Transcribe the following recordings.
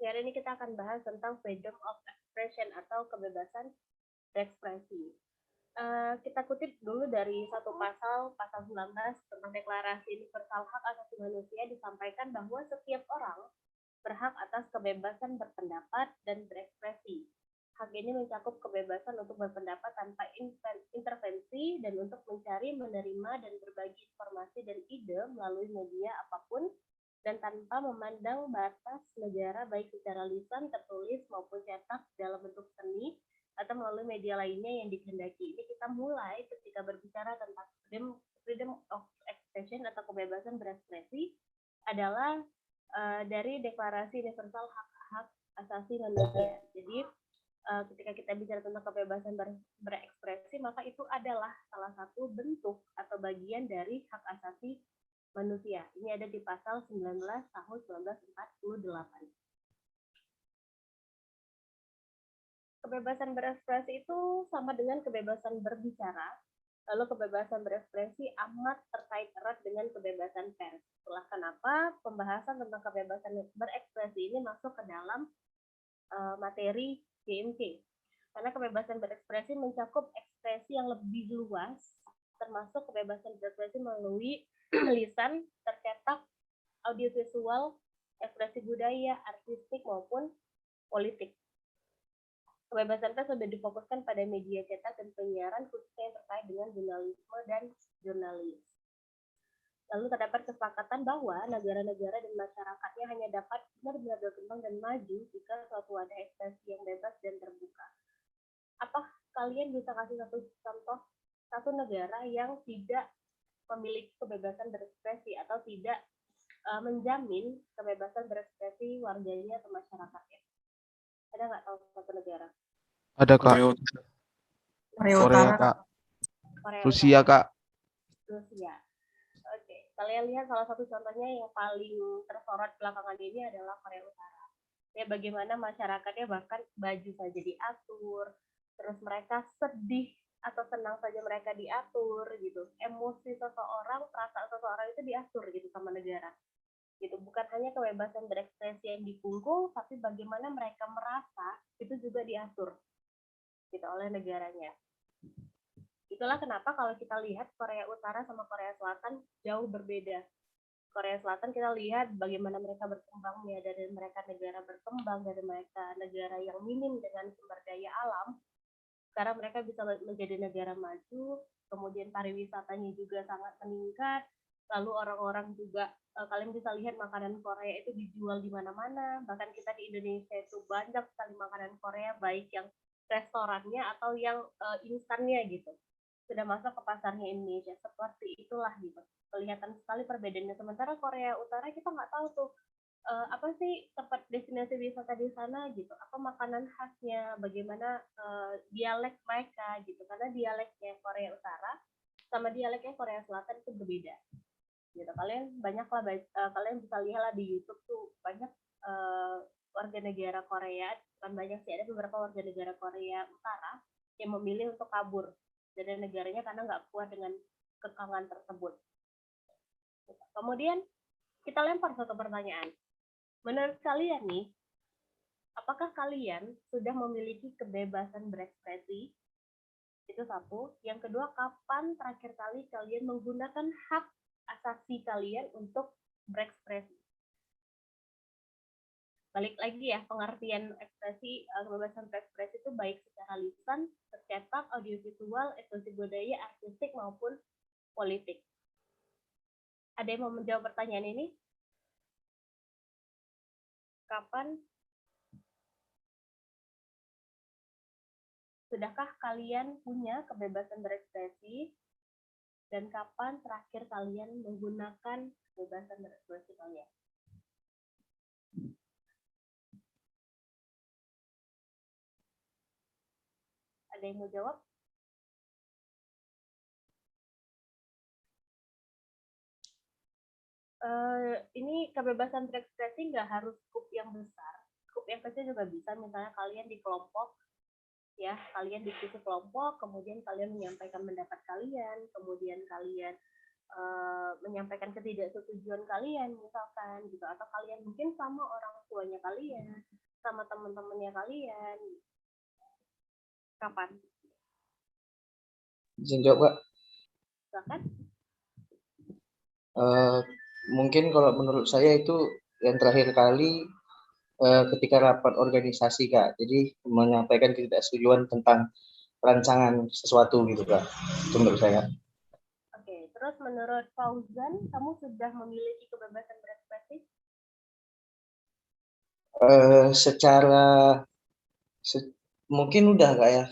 Hari ini kita akan bahas tentang freedom of expression atau kebebasan berekspresi. Kita kutip dulu dari satu pasal 19 tentang Deklarasi Universal Hak Asasi Manusia, disampaikan bahwa setiap orang berhak atas kebebasan berpendapat dan berekspresi. Hak ini mencakup kebebasan untuk berpendapat tanpa intervensi dan untuk mencari, menerima, dan berbagi informasi dan ide melalui media apapun dan tanpa memandang batas negara, baik secara lisan, tertulis, maupun cetak dalam bentuk seni atau melalui media lainnya yang dikehendaki. Ini kita mulai ketika berbicara tentang freedom of expression atau kebebasan berekspresi adalah dari Deklarasi Universal Hak Asasi Manusia. Jadi ketika kita bicara tentang kebebasan berekspresi, maka itu adalah salah satu bentuk atau bagian dari hak asasi manusia. Ini ada di pasal 19 tahun 1948. Kebebasan berekspresi itu sama dengan kebebasan berbicara. Lalu kebebasan berekspresi amat terkait erat dengan kebebasan pers. Itulah kenapa pembahasan tentang kebebasan berekspresi ini masuk ke dalam materi GMK. Karena kebebasan berekspresi mencakup ekspresi yang lebih luas, termasuk kebebasan berekspresi melalui lisan, tercetak, audiovisual, ekspresi budaya, artistik, maupun politik. Kebebasan pers sudah difokuskan pada media cetak dan penyiaran, khususnya yang terkait dengan jurnalisme dan jurnalis. Lalu terdapat kesepakatan bahwa negara-negara dan masyarakatnya hanya dapat benar-benar berkembang dan maju jika suatu wadah ekspresi yang bebas dan terbuka. Apa kalian bisa kasih satu contoh satu negara yang tidak memiliki kebebasan berekspresi atau tidak menjamin kebebasan berekspresi warganya atau masyarakatnya? Ada nggak tahu satu negara? Ada Kak. Korea, Kak. Rusia Kak. Rusia. Oke, kalian lihat salah satu contohnya yang paling tersorot belakangan ini adalah Korea Utara. Ya, bagaimana masyarakatnya bahkan baju saja diatur, terus mereka sedih atau senang saja mereka diatur gitu. Emosi seseorang, perasaan seseorang itu diatur gitu sama negara. Gitu, bukan hanya kebebasan berekspresi yang dipungkung, tapi bagaimana mereka merasa itu juga diatur gitu oleh negaranya. Itulah kenapa kalau kita lihat Korea Utara sama Korea Selatan jauh berbeda. Korea Selatan kita lihat bagaimana mereka berkembangnya, dari mereka negara berkembang, dari mereka negara yang minim dengan sumber daya alam, sekarang mereka bisa menjadi negara maju, kemudian pariwisatanya juga sangat meningkat, lalu orang-orang juga, kalian bisa lihat makanan Korea itu dijual di mana-mana, bahkan kita di Indonesia itu banyak sekali makanan Korea, baik yang restorannya atau yang instannya gitu, sudah masuk ke pasarnya Indonesia. Seperti itulah gitu, kelihatan sekali perbedaannya. Sementara Korea Utara kita nggak tahu tuh apa sih tempat destinasi wisata di sana gitu, apa makanan khasnya, bagaimana dialek mereka gitu, karena dialeknya Korea Utara sama dialeknya Korea Selatan itu berbeda gitu. Kalian banyaklah kalian bisa lihat lah di YouTube tuh banyak warga negara Korea, bukan banyak sih, ada beberapa warga negara Korea Utara yang memilih untuk kabur dari negaranya karena nggak kuat dengan kekangan tersebut. Kemudian kita lempar satu pertanyaan. Menurut kalian nih, apakah kalian sudah memiliki kebebasan berekspresi? Itu satu. Yang kedua, kapan terakhir kali kalian menggunakan hak asasi kalian untuk berekspresi? Balik lagi ya, pengertian ekspresi, kebebasan berekspresi itu baik secara lisan, tercetak, audiovisual, ekspresi budaya, artistik, maupun politik. Ada yang mau menjawab pertanyaan ini? Kapan? Sudahkah kalian punya kebebasan berekspresi? Dan kapan terakhir kalian menggunakan kebebasan berekspresi kalian? Ada yang mau jawab? Ini kebebasan berekspresi nggak harus skup yang besar, skup yang kecil juga bisa. Misalnya kalian di kelompok, ya kalian diskusi kelompok, kemudian kalian menyampaikan pendapat kalian, kemudian kalian menyampaikan ketidaksetujuan kalian misalkan gitu, atau kalian mungkin sama orang tuanya kalian, sama teman-temannya kalian, kapan? Izin jawab, Kak. Silakan. Mungkin kalau menurut saya itu yang terakhir kali ketika rapat organisasi, Kak. Jadi menyampaikan ketidaksetujuan tentang rancangan sesuatu gitu, Kak. Itu menurut saya. Oke, terus menurut Fauzan, kamu sudah memiliki kebebasan berekspresi? Mungkin udah, Kak, ya.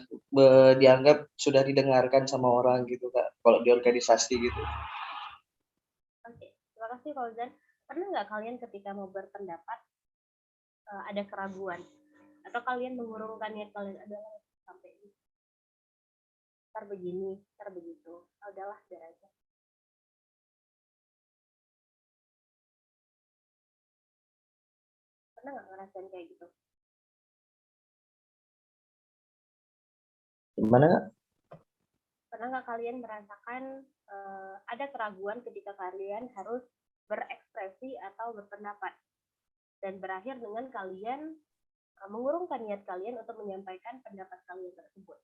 Dianggap sudah didengarkan sama orang gitu, Kak. Kalau di organisasi gitu. Oke, terima kasih Fauzan. Pernah nggak kalian ketika mau berpendapat ada keraguan? Atau kalian mengurungkan niat kalian adalah sampai ini? Ntar begini, ntar begitu. Oh, udahlah, biar aja. Pernah nggak ngerasain kayak gitu? Gimana, Kak? Pernah nggak kalian merasakan ada keraguan ketika kalian harus berekspresi atau berpendapat? Dan berakhir dengan kalian mengurungkan niat kalian untuk menyampaikan pendapat kalian tersebut.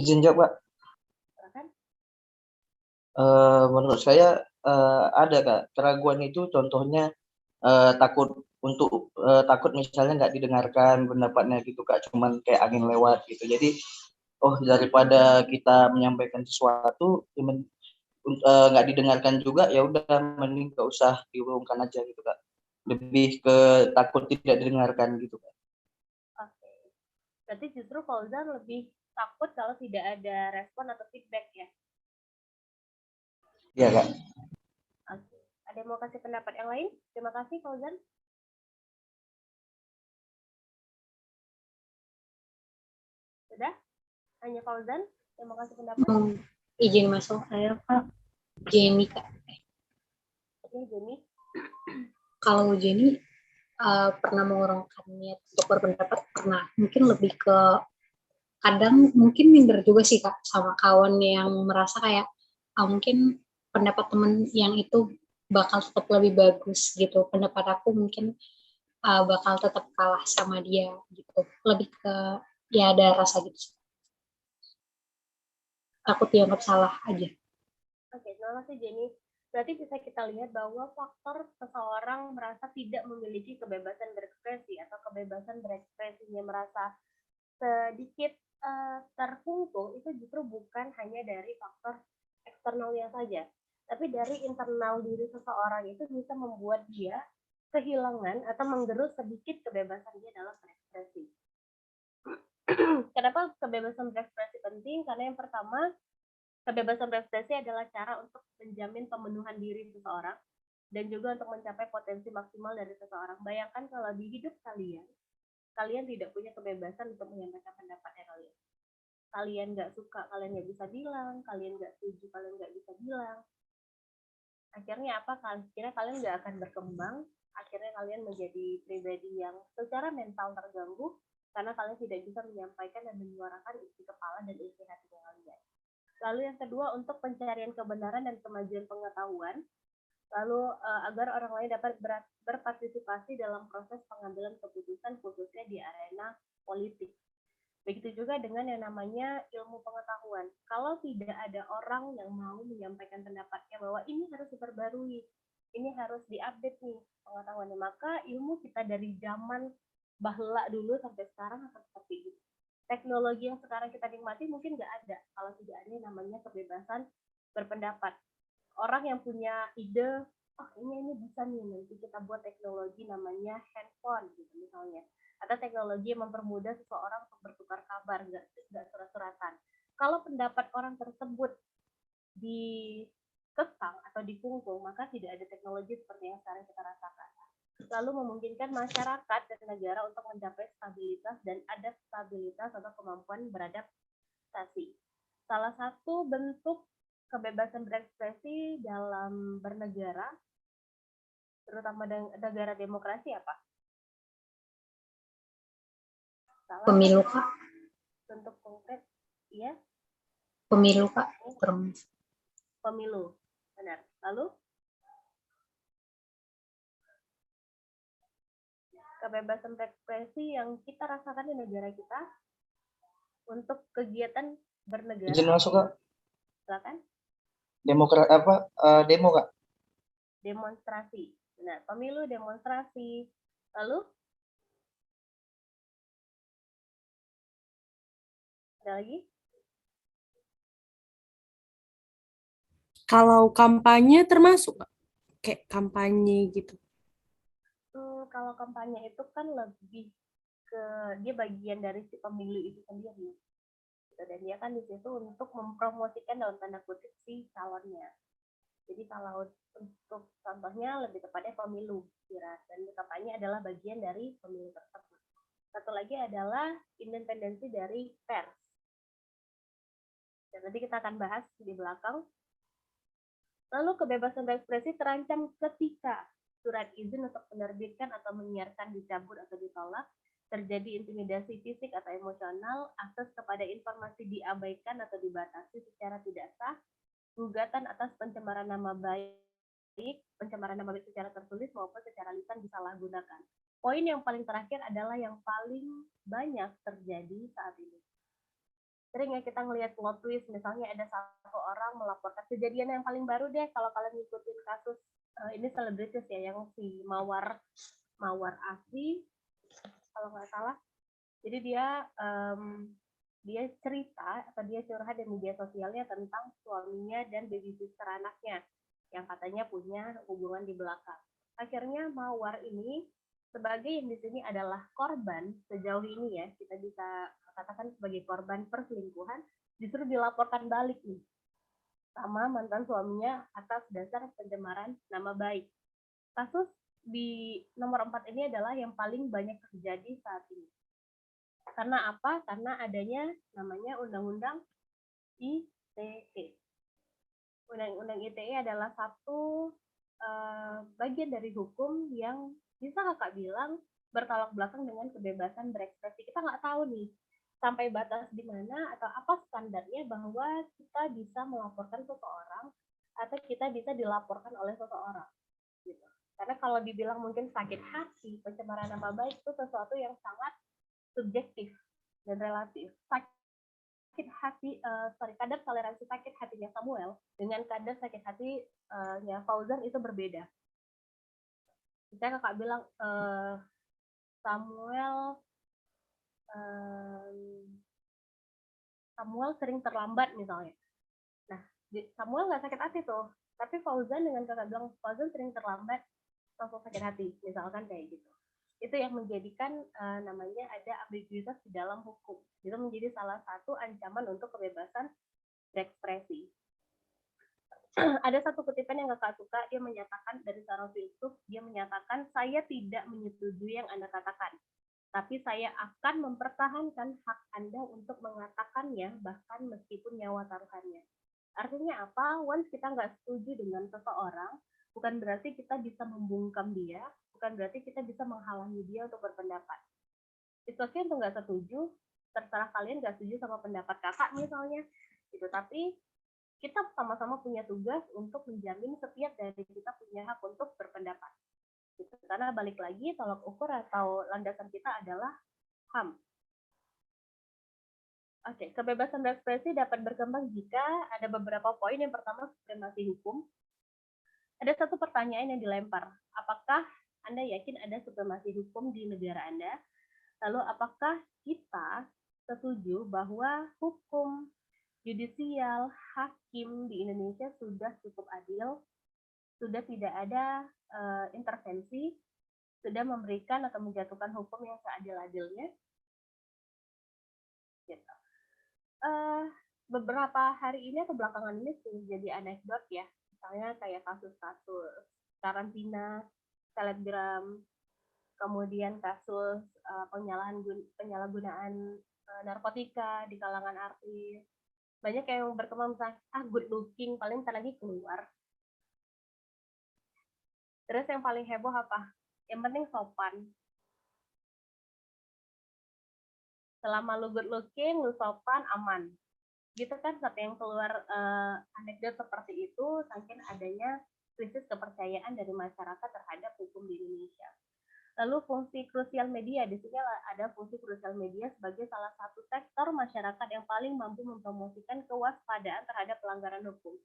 Izin jawab, Kak. Silakan. Menurut saya ada, Kak. Keraguan itu contohnya takut misalnya nggak didengarkan pendapatnya gitu, Kak. Cuman kayak angin lewat gitu. Jadi daripada kita menyampaikan sesuatu nggak didengarkan juga, ya udah mending nggak usah diurungkan aja gitu, Kak. Lebih ke takut tidak didengarkan gitu, Kak. Oke. Berarti justru Fauzan lebih takut kalau tidak ada respon atau feedback ya? Iya, Kak. Oke. Ada yang mau kasih pendapat yang lain? Terima kasih Fauzan. Sudah? Hanya Fauzan yang mau kasih pendapat? Izin masuk saya Kak. Jenny Kak. Oke, Jenny. Kalau Jenny pernah mengurungkan niat untuk berpendapat, pernah. Mungkin lebih ke kadang mungkin minder juga sih Kak sama kawan yang merasa kayak mungkin pendapat teman yang itu bakal tetap lebih bagus gitu. Pendapat aku mungkin bakal tetap kalah sama dia gitu. Lebih ke ya ada rasa gitu. Aku dianggap salah aja. Oke, terima kasih Jenny. Berarti bisa kita lihat bahwa faktor seseorang merasa tidak memiliki kebebasan berekspresi atau kebebasan berekspresinya merasa sedikit terkungkung itu justru bukan hanya dari faktor eksternalnya saja, tapi dari internal diri seseorang itu bisa membuat dia kehilangan atau menggerus sedikit kebebasan dia dalam berekspresi. Kenapa kebebasan berekspresi penting? Karena yang pertama, kebebasan berekspresi adalah cara untuk menjamin pemenuhan diri seseorang dan juga untuk mencapai potensi maksimal dari seseorang. Bayangkan kalau di hidup kalian tidak punya kebebasan untuk menyampaikan pendapatnya kalian. Kalian nggak suka, kalian nggak bisa bilang. Kalian nggak setuju, kalian nggak bisa bilang. Akhirnya apa? Akhirnya kalian nggak akan berkembang. Akhirnya kalian menjadi pribadi yang secara mental terganggu karena kalian tidak bisa menyampaikan dan menyuarakan isi kepala dan isi hatinya kalian. Lalu yang kedua, untuk pencarian kebenaran dan kemajuan pengetahuan, lalu agar orang lain dapat berpartisipasi dalam proses pengambilan keputusan khususnya di arena politik. Begitu juga dengan yang namanya ilmu pengetahuan. Kalau tidak ada orang yang mau menyampaikan pendapatnya bahwa ini harus diperbarui, ini harus diupdate nih pengetahuannya, maka ilmu kita dari zaman bahla dulu sampai sekarang akan seperti itu. Teknologi yang sekarang kita nikmati mungkin nggak ada kalau tidak ada namanya kebebasan berpendapat. Orang yang punya ide, oh ini bisa nih nanti kita buat teknologi namanya handphone gitu misalnya, atau teknologi yang mempermudah seseorang untuk bertukar kabar, nggak surat-suratan. Kalau pendapat orang tersebut dikekang atau dikungkung, maka tidak ada teknologi seperti yang sekarang kita rasakan. Lalu memungkinkan masyarakat dan negara untuk mencapai stabilitas dan adaptabilitas atau kemampuan beradaptasi. Salah satu bentuk kebebasan berekspresi dalam bernegara, terutama negara demokrasi apa? Pemilu Kak. Bentuk konkret, iya. Pemilu Kak, termasuk. Pemilu. Benar. Lalu kebebasan berekspresi yang kita rasakan di negara kita untuk kegiatan bernegara. Izin masuk Kak. Silakan. Demo Kak. Demonstrasi. Benar. Pemilu, demonstrasi. Lalu ada lagi? Kalau kampanye termasuk nggak? Kayak kampanye gitu. Kalau kampanye itu kan lebih ke dia bagian dari si pemilu itu sendiri. Gitu. Dan dia kan di situ untuk mempromosikan dalam tanda kutip si calonnya. Jadi kalau untuk contohnya lebih kepada pemilu, kira. Dan kampanye adalah bagian dari pemilu tersebut. Satu lagi adalah independensi dari pers. Dan nanti kita akan bahas di belakang. Lalu kebebasan berekspresi terancam ketika surat izin untuk menerbitkan atau menyiarkan dicabut atau ditolak, terjadi intimidasi fisik atau emosional, akses kepada informasi diabaikan atau dibatasi secara tidak sah, gugatan atas pencemaran nama baik secara tertulis maupun secara lisan disalahgunakan. Poin yang paling terakhir adalah yang paling banyak terjadi saat ini. Sering ya kita ngelihat plot twist, misalnya ada satu orang melaporkan kejadian yang paling baru deh, kalau kalian ngikutin kasus ini selebritis ya, yang si Mawar Asri kalau nggak salah. Jadi dia cerita atau dia curhat di media sosialnya tentang suaminya dan babysitter anaknya yang katanya punya hubungan di belakang. Akhirnya Mawar ini sebagai yang di sini adalah korban sejauh ini ya, kita bisa katakan sebagai korban perselingkuhan, justru dilaporkan balik nih sama mantan suaminya atas dasar pencemaran nama baik. Kasus di nomor 4 ini adalah yang paling banyak terjadi saat ini. Karena apa? Karena adanya namanya Undang-Undang ITE. Undang-Undang ITE adalah satu bagian dari hukum yang bisa kakak bilang bertolak belakang dengan kebebasan berekspresi. Kita nggak tahu nih sampai batas di mana atau apa standarnya bahwa kita bisa melaporkan seseorang atau kita bisa dilaporkan oleh seseorang. Gitu. Karena kalau dibilang mungkin sakit hati, pencemaran nama baik itu sesuatu yang sangat subjektif dan relatif. Sakit hati, kadar toleransi sakit hatinya Samuel dengan kadar sakit hatinya Fauzan itu berbeda. Misalnya kakak bilang Samuel sering terlambat misalnya. Nah, Samuel nggak sakit hati tuh, tapi Fauzan dengan kakak bilang Fauzan sering terlambat langsung sakit hati, misalkan kayak gitu. Itu yang menjadikan namanya ada ambiguitas di dalam hukum. Itu menjadi salah satu ancaman untuk kebebasan berekspresi. Ada satu kutipan yang kakak suka, dia menyatakan dari seorang filsuf, dia menyatakan saya tidak menyetujui yang Anda katakan, tapi saya akan mempertahankan hak Anda untuk mengatakannya bahkan meskipun nyawa taruhannya. Artinya apa? Once kita nggak setuju dengan seseorang, bukan berarti kita bisa membungkam dia, bukan berarti kita bisa menghalangi dia untuk berpendapat. Itu okay untuk nggak setuju, terserah kalian nggak setuju sama pendapat kakak misalnya, gitu. Tapi kita sama-sama punya tugas untuk menjamin setiap dari kita punya hak untuk berpendapat. Gitu. Karena balik lagi, tolak ukur atau landasan kita adalah HAM. Oke, kebebasan berekspresi dapat berkembang jika ada beberapa poin. Yang pertama, supremasi hukum. Ada satu pertanyaan yang dilempar. Apakah Anda yakin ada supremasi hukum di negara Anda? Lalu apakah kita setuju bahwa hukum yudisial, hakim di Indonesia sudah cukup adil, sudah tidak ada intervensi, sudah memberikan atau menjatuhkan hukum yang seadil-adilnya? Gitu. Beberapa hari ini atau belakangan ini sudah jadi anekdot ya, misalnya kayak kasus-kasus karantina, selebgram, kemudian kasus penyalahgunaan narkotika di kalangan artis. Banyak yang berkembang misalnya, good looking, paling ntar lagi keluar. Terus yang paling heboh apa? Yang penting sopan. Selama lu good looking, lu sopan, aman. gitu kan, sampai yang keluar anekdot seperti itu saking adanya krisis kepercayaan dari masyarakat terhadap hukum di Indonesia. Lalu fungsi krusial media, di sini ada fungsi krusial media sebagai salah satu sektor masyarakat yang paling mampu mempromosikan kewaspadaan terhadap pelanggaran hukum.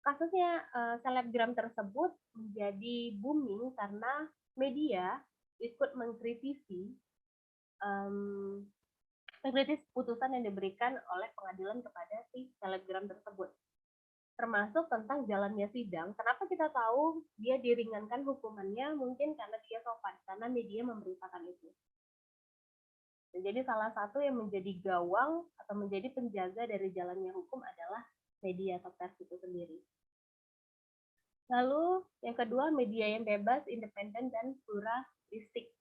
Kasusnya selebgram tersebut menjadi booming karena media ikut mengkritisi putusan yang diberikan oleh pengadilan kepada si selebgram tersebut, termasuk tentang jalannya sidang. Kenapa kita tahu dia diringankan hukumannya? Mungkin karena dia sopan, karena media memberitakan itu. Dan jadi salah satu yang menjadi gawang atau menjadi penjaga dari jalannya hukum adalah media atau pers itu sendiri. Lalu yang kedua, media yang bebas, independen, dan pluralistik.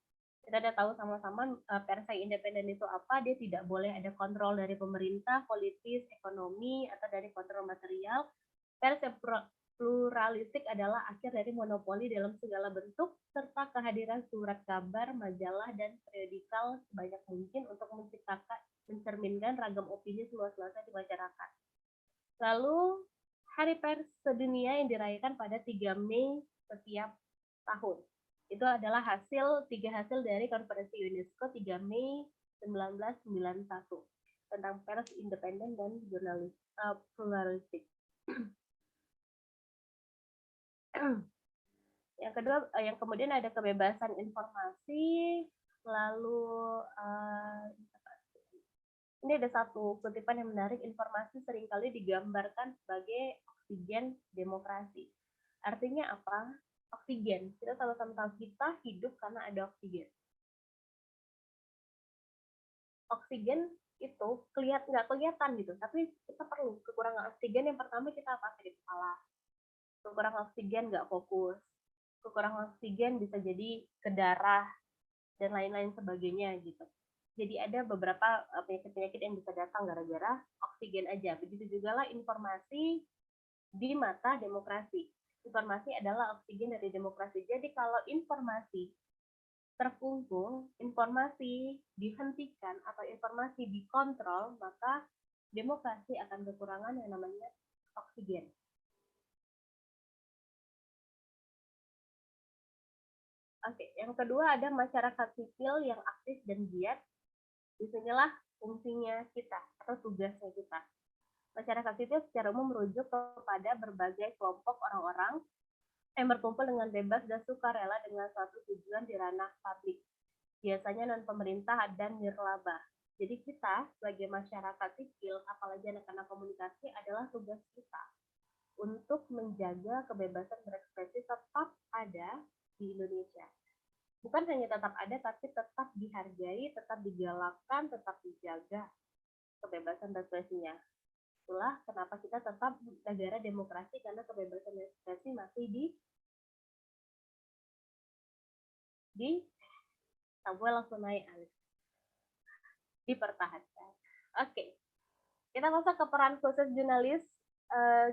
Kita udah tahu sama-sama pers yang independen itu apa, dia tidak boleh ada kontrol dari pemerintah, politis, ekonomi, atau dari kontrol material. Pers yang pluralistik adalah akhir dari monopoli dalam segala bentuk, serta kehadiran surat kabar, majalah, dan periodikal sebanyak mungkin untuk mencerminkan ragam opini seluas-luasnya di masyarakat. Lalu, Hari Pers Sedunia yang dirayakan pada 3 Mei setiap tahun. Itu adalah tiga hasil dari konferensi UNESCO 3 Mei 1991 tentang pers independen dan pluralistik. Yang kedua, yang kemudian ada kebebasan informasi. Lalu ini ada satu kutipan yang menarik, informasi seringkali digambarkan sebagai oksigen demokrasi. Artinya apa? Oksigen. Kita sama-sama tahu kita hidup karena ada oksigen. Oksigen itu nggak kelihatan gitu, tapi kita perlu. Kekurangan oksigen yang pertama kita apa? Sakit kepala. Kekurangan oksigen nggak fokus. Kekurangan oksigen bisa jadi ke darah dan lain-lain sebagainya gitu. Jadi ada beberapa penyakit-penyakit yang bisa datang gara-gara oksigen aja. Begitu juga lah informasi di mata demokrasi. Informasi adalah oksigen dari demokrasi. Jadi kalau informasi terkungkung, informasi dihentikan atau informasi dikontrol, maka demokrasi akan kekurangan yang namanya oksigen. Oke, yang kedua ada masyarakat sipil yang aktif dan giat. Disinilah fungsinya kita atau tugasnya kita. Masyarakat sipil secara umum merujuk kepada berbagai kelompok orang-orang yang berkumpul dengan bebas dan sukarela dengan suatu tujuan di ranah publik, biasanya non-pemerintah dan nirlaba. Jadi kita sebagai masyarakat sipil, apalagi anak-anak komunikasi, adalah tugas kita untuk menjaga kebebasan berekspresi tetap ada di Indonesia. Bukan hanya tetap ada, tapi tetap dihargai, tetap digalakkan, tetap dijaga kebebasan berekspresinya. Itulah kenapa kita tetap negara demokrasi, karena kebebasan berekspresi masih Samuel langsung naik dipertahankan. Oke, kita masuk ke peran khusus jurnalis,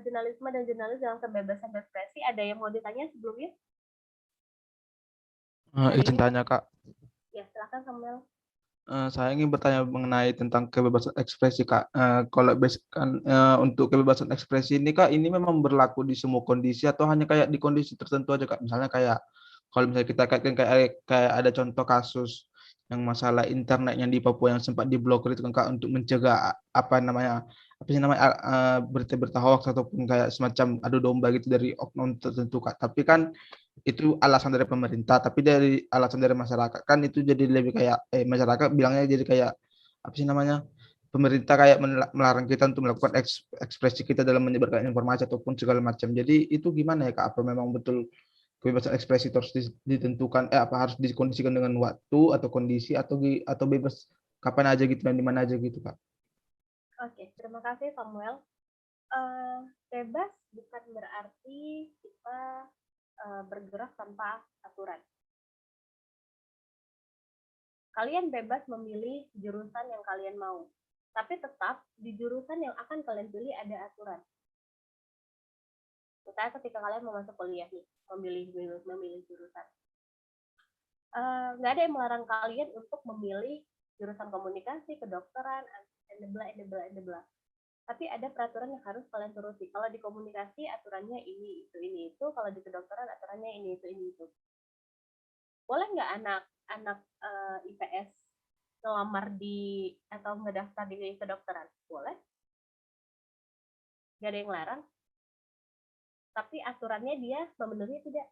jurnalisme dan jurnalis dalam kebebasan berekspresi. Ada yang mau ditanya sebelumnya? Izin tanya Kak. Ya, silakan Samuel. Saya ingin bertanya mengenai tentang kebebasan ekspresi Kak. Kalau untuk kebebasan ekspresi ini Kak, ini memang berlaku di semua kondisi atau hanya kayak di kondisi tertentu aja Kak? Misalnya kayak kalau misalnya kita kaitkan kayak ada contoh kasus yang masalah internet yang di Papua yang sempat diblokir itu kan Kak, untuk mencegah berita-berita hoax ataupun kayak semacam adu domba gitu dari oknum tertentu Kak. Tapi kan itu alasan dari pemerintah, tapi dari alasan dari masyarakat kan itu jadi lebih kayak masyarakat bilangnya jadi kayak pemerintah kayak melarang kita untuk melakukan ekspresi kita dalam menyebarkan informasi ataupun segala macam. Jadi itu gimana ya Kak? Apa memang betul kebebasan ekspresi terus ditentukan apa harus dikondisikan dengan waktu atau kondisi atau bebas kapan aja gitu dan di mana aja gitu Kak? Oke, terima kasih Samuel. Bebas bukan berarti kita bergerak tanpa aturan. Kalian bebas memilih jurusan yang kalian mau, tapi tetap di jurusan yang akan kalian pilih ada aturan. Misalnya ketika kalian mau masuk kuliah nih, memilih jurusan, nggak ada yang melarang kalian untuk memilih jurusan komunikasi, kedokteran, and bla. Tapi ada peraturan yang harus kalian turuti. Kalau di komunikasi aturannya ini itu. Kalau di kedokteran aturannya ini itu. Boleh nggak anak IPS ngelamar di atau ngedaftar di kedokteran? Boleh. Nggak ada yang larang. Tapi aturannya dia memenuhi tidak?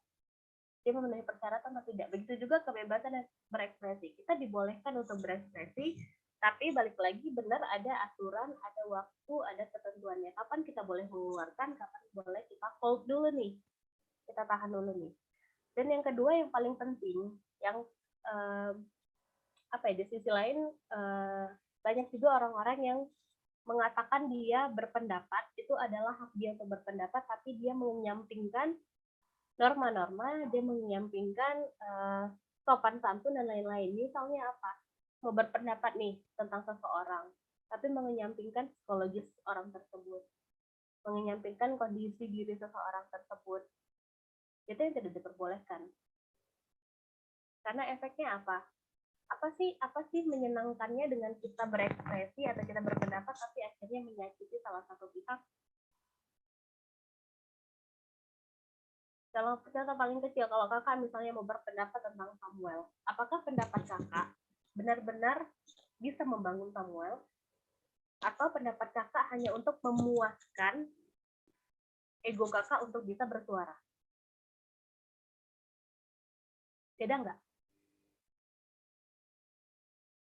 Dia memenuhi persyaratan atau tidak? Begitu juga kebebasan berekspresi. Kita dibolehkan untuk berekspresi, tapi balik lagi benar ada aturan, ada waktu, ada ketentuannya. Kapan kita boleh mengeluarkan, kapan boleh kita hold dulu nih. Kita tahan dulu nih. Dan yang kedua yang paling penting, yang di sisi lain banyak juga orang-orang yang mengatakan dia berpendapat, itu adalah hak dia untuk berpendapat, tapi dia menyampingkan norma-norma, dia menyampingkan sopan santun dan lain-lain. Misalnya apa? Mau berpendapat nih tentang seseorang, tapi menyampingkan psikologis orang tersebut, menyampingkan kondisi diri seseorang tersebut. Itu yang tidak diperbolehkan. Karena efeknya apa? Apa sih menyenangkannya dengan kita berekspresi atau kita berpendapat tapi akhirnya menyakiti salah satu pihak? Kalau contoh paling kecil, kalau kakak misalnya mau berpendapat tentang Samuel, apakah pendapat kakak benar-benar bisa membangun Samuel? Atau pendapat kakak hanya untuk memuaskan ego kakak untuk bisa bersuara? Beda nggak?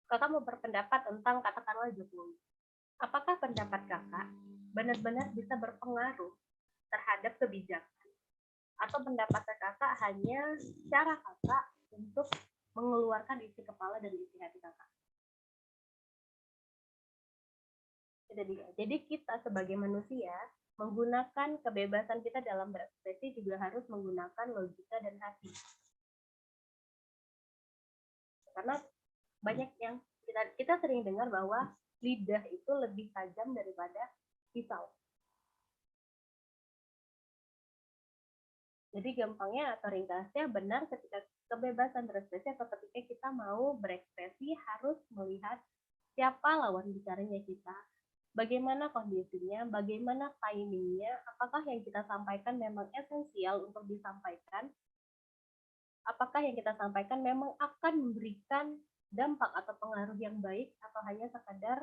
Kakak mau berpendapat tentang katakanlah Jokowi. Apakah pendapat kakak benar-benar bisa berpengaruh terhadap kebijakan? Atau pendapat kakak hanya cara kakak untuk mengeluarkan isi kepala dan isi hati kakak? Jadi kita sebagai manusia menggunakan kebebasan kita dalam berekspresi juga harus menggunakan logika dan hati. Karena banyak yang kita sering dengar bahwa lidah itu lebih tajam daripada pisau. Jadi gampangnya atau ringkasnya benar ketika kebebasan berekspresi atau ketika kita mau berekspresi harus melihat siapa lawan bicaranya kita, bagaimana kondisinya, bagaimana timingnya, apakah yang kita sampaikan memang esensial untuk disampaikan, apakah yang kita sampaikan memang akan memberikan dampak atau pengaruh yang baik atau hanya sekadar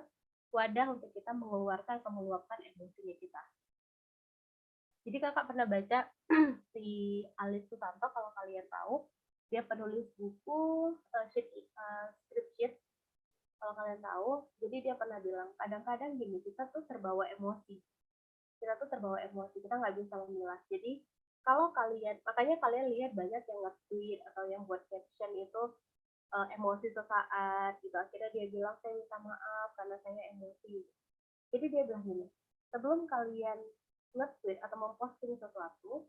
wadah untuk kita mengeluarkan atau meluapkan emosinya kita. Jadi kakak pernah baca si Alice Sutanto, kalau kalian tahu, dia penulis buku script sheet, kalau kalian tahu. Jadi dia pernah bilang, kadang-kadang gini, kita tuh terbawa emosi. Kita nggak bisa memilah. Jadi kalau makanya kalian lihat banyak yang nge-tweet atau yang buat caption itu emosi sesaat, gitu. Akhirnya dia bilang, saya minta maaf karena saya emosi. Jadi dia bilang gini, sebelum kalian nge-tweet atau memposting sesuatu,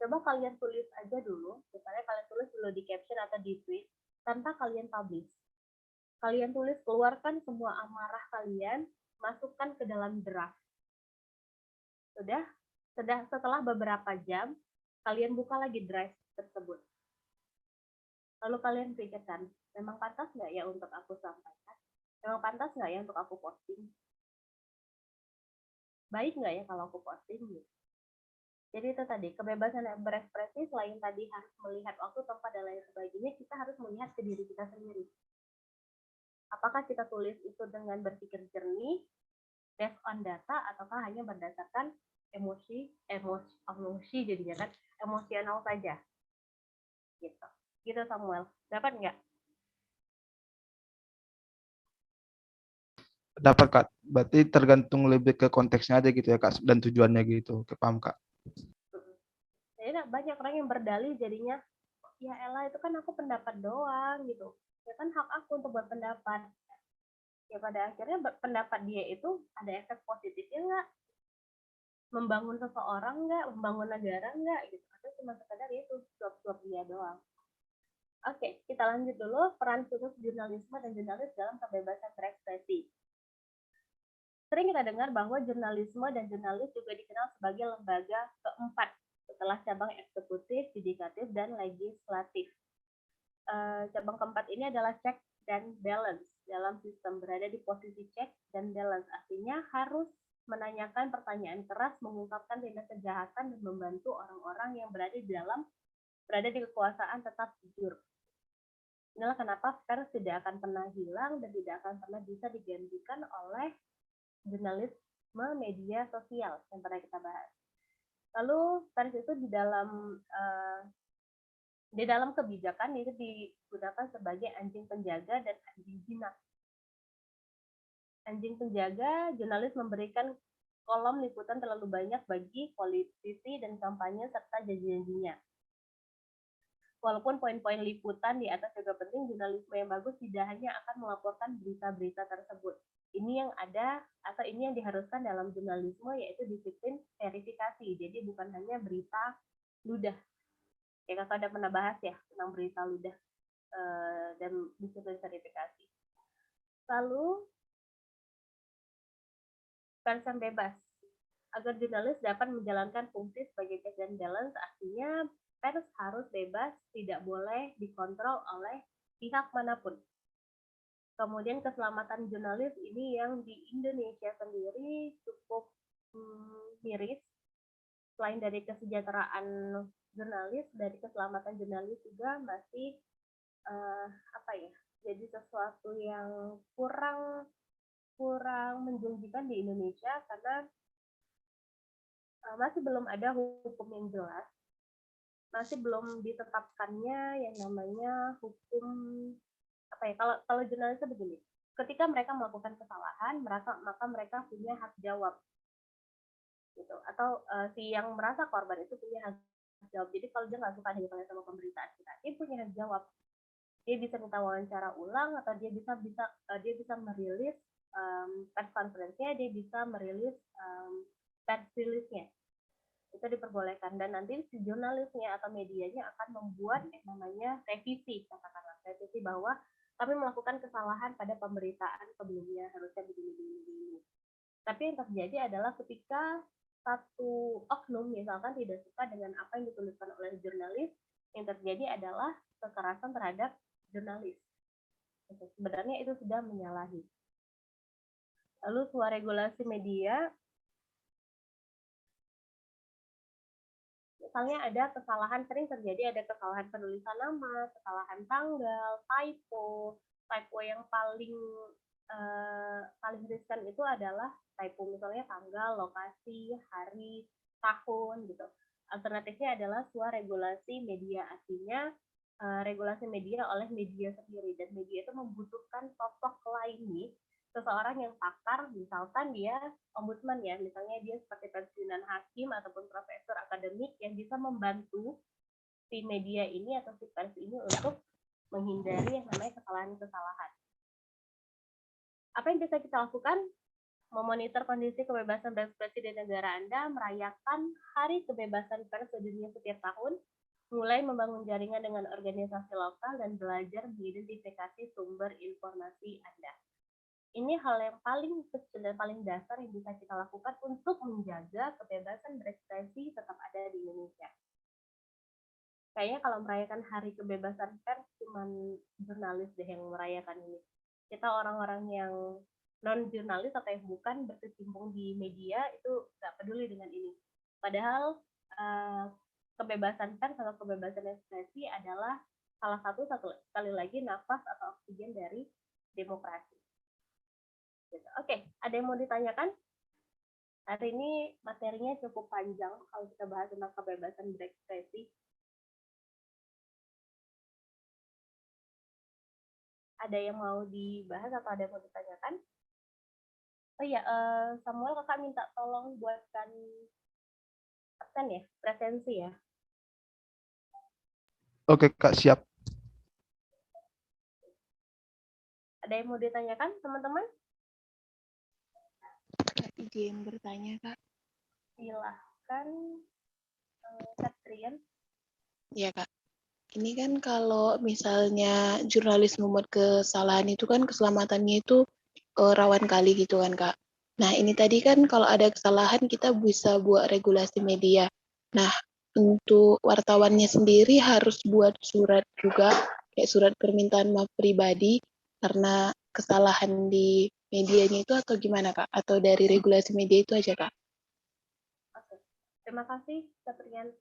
coba kalian tulis aja dulu, misalnya kalian tulis dulu di caption atau di tweet, tanpa kalian publish. Kalian tulis, keluarkan semua amarah kalian, masukkan ke dalam draft. Sudah setelah beberapa jam, kalian buka lagi draft tersebut. Lalu kalian pikirkan, memang pantas nggak ya untuk aku sampaikan? Memang pantas nggak ya untuk aku posting? Baik nggak ya kalau aku posting gitu? Jadi itu tadi, kebebasan berekspresi selain tadi harus melihat waktu, tempat, dan lain sebagainya, kita harus melihat ke diri kita sendiri. Apakah kita tulis itu dengan berpikir jernih, based on data, ataukah hanya berdasarkan emosi jadinya kan, emosional saja. Gitu Samuel. Dapat nggak? Dapat Kak. Berarti tergantung lebih ke konteksnya aja gitu ya Kak, dan tujuannya gitu. Paham Kak? Jadi banyak orang yang berdalih jadinya, ya elah itu kan aku pendapat doang gitu. Ya kan hak aku untuk berpendapat. Ya pada akhirnya pendapat dia itu ada efek positifnya nggak? Membangun seseorang nggak? Membangun negara nggak? Gitu. Atau cuma sekedar itu suap-suap dia doang. Oke, kita lanjut dulu peran khusus jurnalisme dan jurnalis dalam kebebasan berekspresi. Sering kita dengar bahwa jurnalisme dan jurnalis juga dikenal sebagai lembaga keempat setelah cabang eksekutif, yudikatif, dan legislatif. Cabang keempat ini adalah check dan balance dalam sistem, berada di posisi check dan balance, artinya harus menanyakan pertanyaan keras, mengungkapkan tindak kejahatan, dan membantu orang-orang yang berada di kekuasaan tetap jujur. Inilah kenapa pers tidak akan pernah hilang dan tidak akan pernah bisa digantikan oleh jurnalisme media sosial yang pernah kita bahas. Lalu pers itu di dalam kebijakan itu digunakan sebagai anjing penjaga dan anjing jinak. Anjing penjaga, jurnalis memberikan kolom liputan terlalu banyak bagi politisi dan kampanye serta janji-janjinya. Walaupun poin-poin liputan di atas juga penting, jurnalisme yang bagus tidak hanya akan melaporkan berita-berita tersebut. Ini yang ada atau ini yang diharuskan dalam jurnalisme, yaitu disiplin verifikasi. Jadi bukan hanya berita ludah. Ya, kakak ada pernah bahas ya tentang berita ludah dan disiplin verifikasi. Lalu pers yang bebas. Agar jurnalis dapat menjalankan fungsi sebagai check and balance, artinya pers harus bebas, tidak boleh dikontrol oleh pihak manapun. Kemudian keselamatan jurnalis ini yang di Indonesia sendiri cukup miris. Selain dari kesejahteraan jurnalis, dari keselamatan jurnalis juga masih jadi sesuatu yang kurang menjanjikan di Indonesia karena masih belum ada hukum yang jelas. Masih belum ditetapkannya yang namanya hukum kalau jurnalis itu begini, ketika mereka melakukan kesalahan maka mereka punya hak jawab gitu, atau si yang merasa korban itu punya hak jawab. Jadi kalau dia nggak suka dengan sama pemberitaan kita, dia punya hak jawab. Dia bisa minta wawancara ulang, atau dia bisa merilis press conference-nya, dia bisa merilis press release-nya. Itu diperbolehkan, dan nanti si jurnalisnya atau medianya akan membuat yang namanya revisi, katakanlah revisi bahwa kami melakukan kesalahan pada pemberitaan sebelumnya, harusnya begini. Tapi yang terjadi adalah ketika satu oknum misalkan tidak suka dengan apa yang dituliskan oleh jurnalis, yang terjadi adalah kekerasan terhadap jurnalis. Sebenarnya itu sudah menyalahi. Lalu soal regulasi media, misalnya ada kesalahan, sering terjadi ada kesalahan penulisan nama, kesalahan tanggal, typo yang paling riskan itu adalah typo, misalnya tanggal, lokasi, hari, tahun gitu. Alternatifnya adalah sebuah regulasi media, artinya regulasi media oleh media sendiri, dan media itu membutuhkan sosok lain nih, seseorang yang pakar, misalkan dia ombudsman ya, misalnya dia seperti pensiunan hakim ataupun profesor akademik yang bisa membantu si media ini atau si pers ini untuk menghindari yang namanya kesalahan-kesalahan. Apa yang bisa kita lakukan? Memonitor kondisi kebebasan berekspresi di negara Anda, merayakan Hari Kebebasan Pers sedunia setiap tahun, mulai membangun jaringan dengan organisasi lokal, dan belajar mengidentifikasi sumber informasi Anda. Ini hal yang paling kecil dan paling dasar yang bisa kita lakukan untuk menjaga kebebasan berekspresi tetap ada di Indonesia. Kayaknya kalau merayakan Hari Kebebasan Pers cuman jurnalis deh yang merayakan ini. Kita orang-orang yang non-jurnalis atau yang bukan berkecimpung di media itu nggak peduli dengan ini. Padahal kebebasan pers atau kebebasan ekspresi adalah salah satu sekali lagi nafas atau oksigen dari demokrasi. Oke, ada yang mau ditanyakan? Hari ini materinya cukup panjang kalau kita bahas tentang kebebasan berekspresi. Ada yang mau dibahas atau ada yang mau ditanyakan? Oh iya, Samuel, kakak minta tolong buatkan absen ya, presensi ya. Oke, Kak, siap. Ada yang mau ditanyakan, teman-teman? Izin bertanya, Kak. Silahkan, Katrian. Ya, Kak. Ini kan kalau misalnya jurnalis membuat kesalahan itu kan keselamatannya itu rawan kali gitu kan, Kak. Nah, ini tadi kan kalau ada kesalahan kita bisa buat regulasi media. Nah, untuk wartawannya sendiri harus buat surat juga, kayak surat permintaan maaf pribadi karena kesalahan di medianya itu atau gimana Kak? Atau dari regulasi media itu aja Kak? Oke, terima kasih Satrian.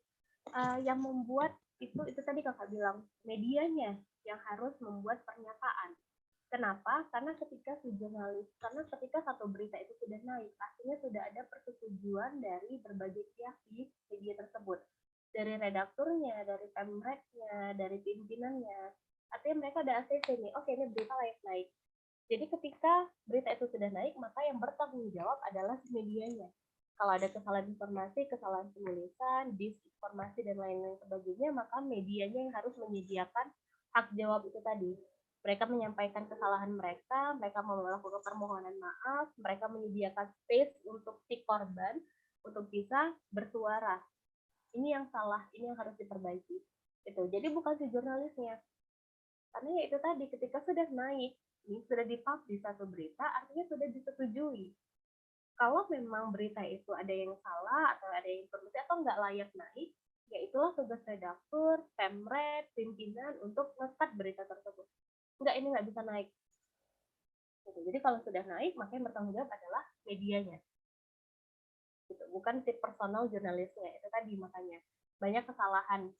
Yang membuat itu tadi kakak bilang, medianya yang harus membuat pernyataan. Kenapa? Karena ketika satu berita itu sudah naik, artinya sudah ada persetujuan dari berbagai pihak di media tersebut, dari redakturnya, dari pemretnya, dari pimpinannya. Artinya mereka ada ACC nih, oke ini berita layak naik. Jadi ketika berita itu sudah naik, maka yang bertanggung jawab adalah medianya. Kalau ada kesalahan informasi, kesalahan penulisan, disinformasi, dan lain-lain sebagainya, maka medianya yang harus menyediakan hak jawab itu tadi. Mereka menyampaikan kesalahan mereka mau melakukan permohonan maaf, mereka menyediakan space untuk si korban untuk bisa bersuara. Ini yang salah, ini yang harus diperbaiki. Itu. Jadi bukan si jurnalisnya. Karena ya itu tadi, ketika sudah naik, ini sudah dipublish satu berita, artinya sudah disetujui. Kalau memang berita itu ada yang salah atau ada yang informasi atau nggak layak naik, ya itulah tugas redaktur, pemret, pimpinan untuk nge-cut berita tersebut. Enggak, ini nggak bisa naik. Jadi kalau sudah naik, maka yang bertanggung jawab adalah medianya. Gitu. Bukan si personal jurnalisnya. Itu tadi makanya. Banyak kesalahan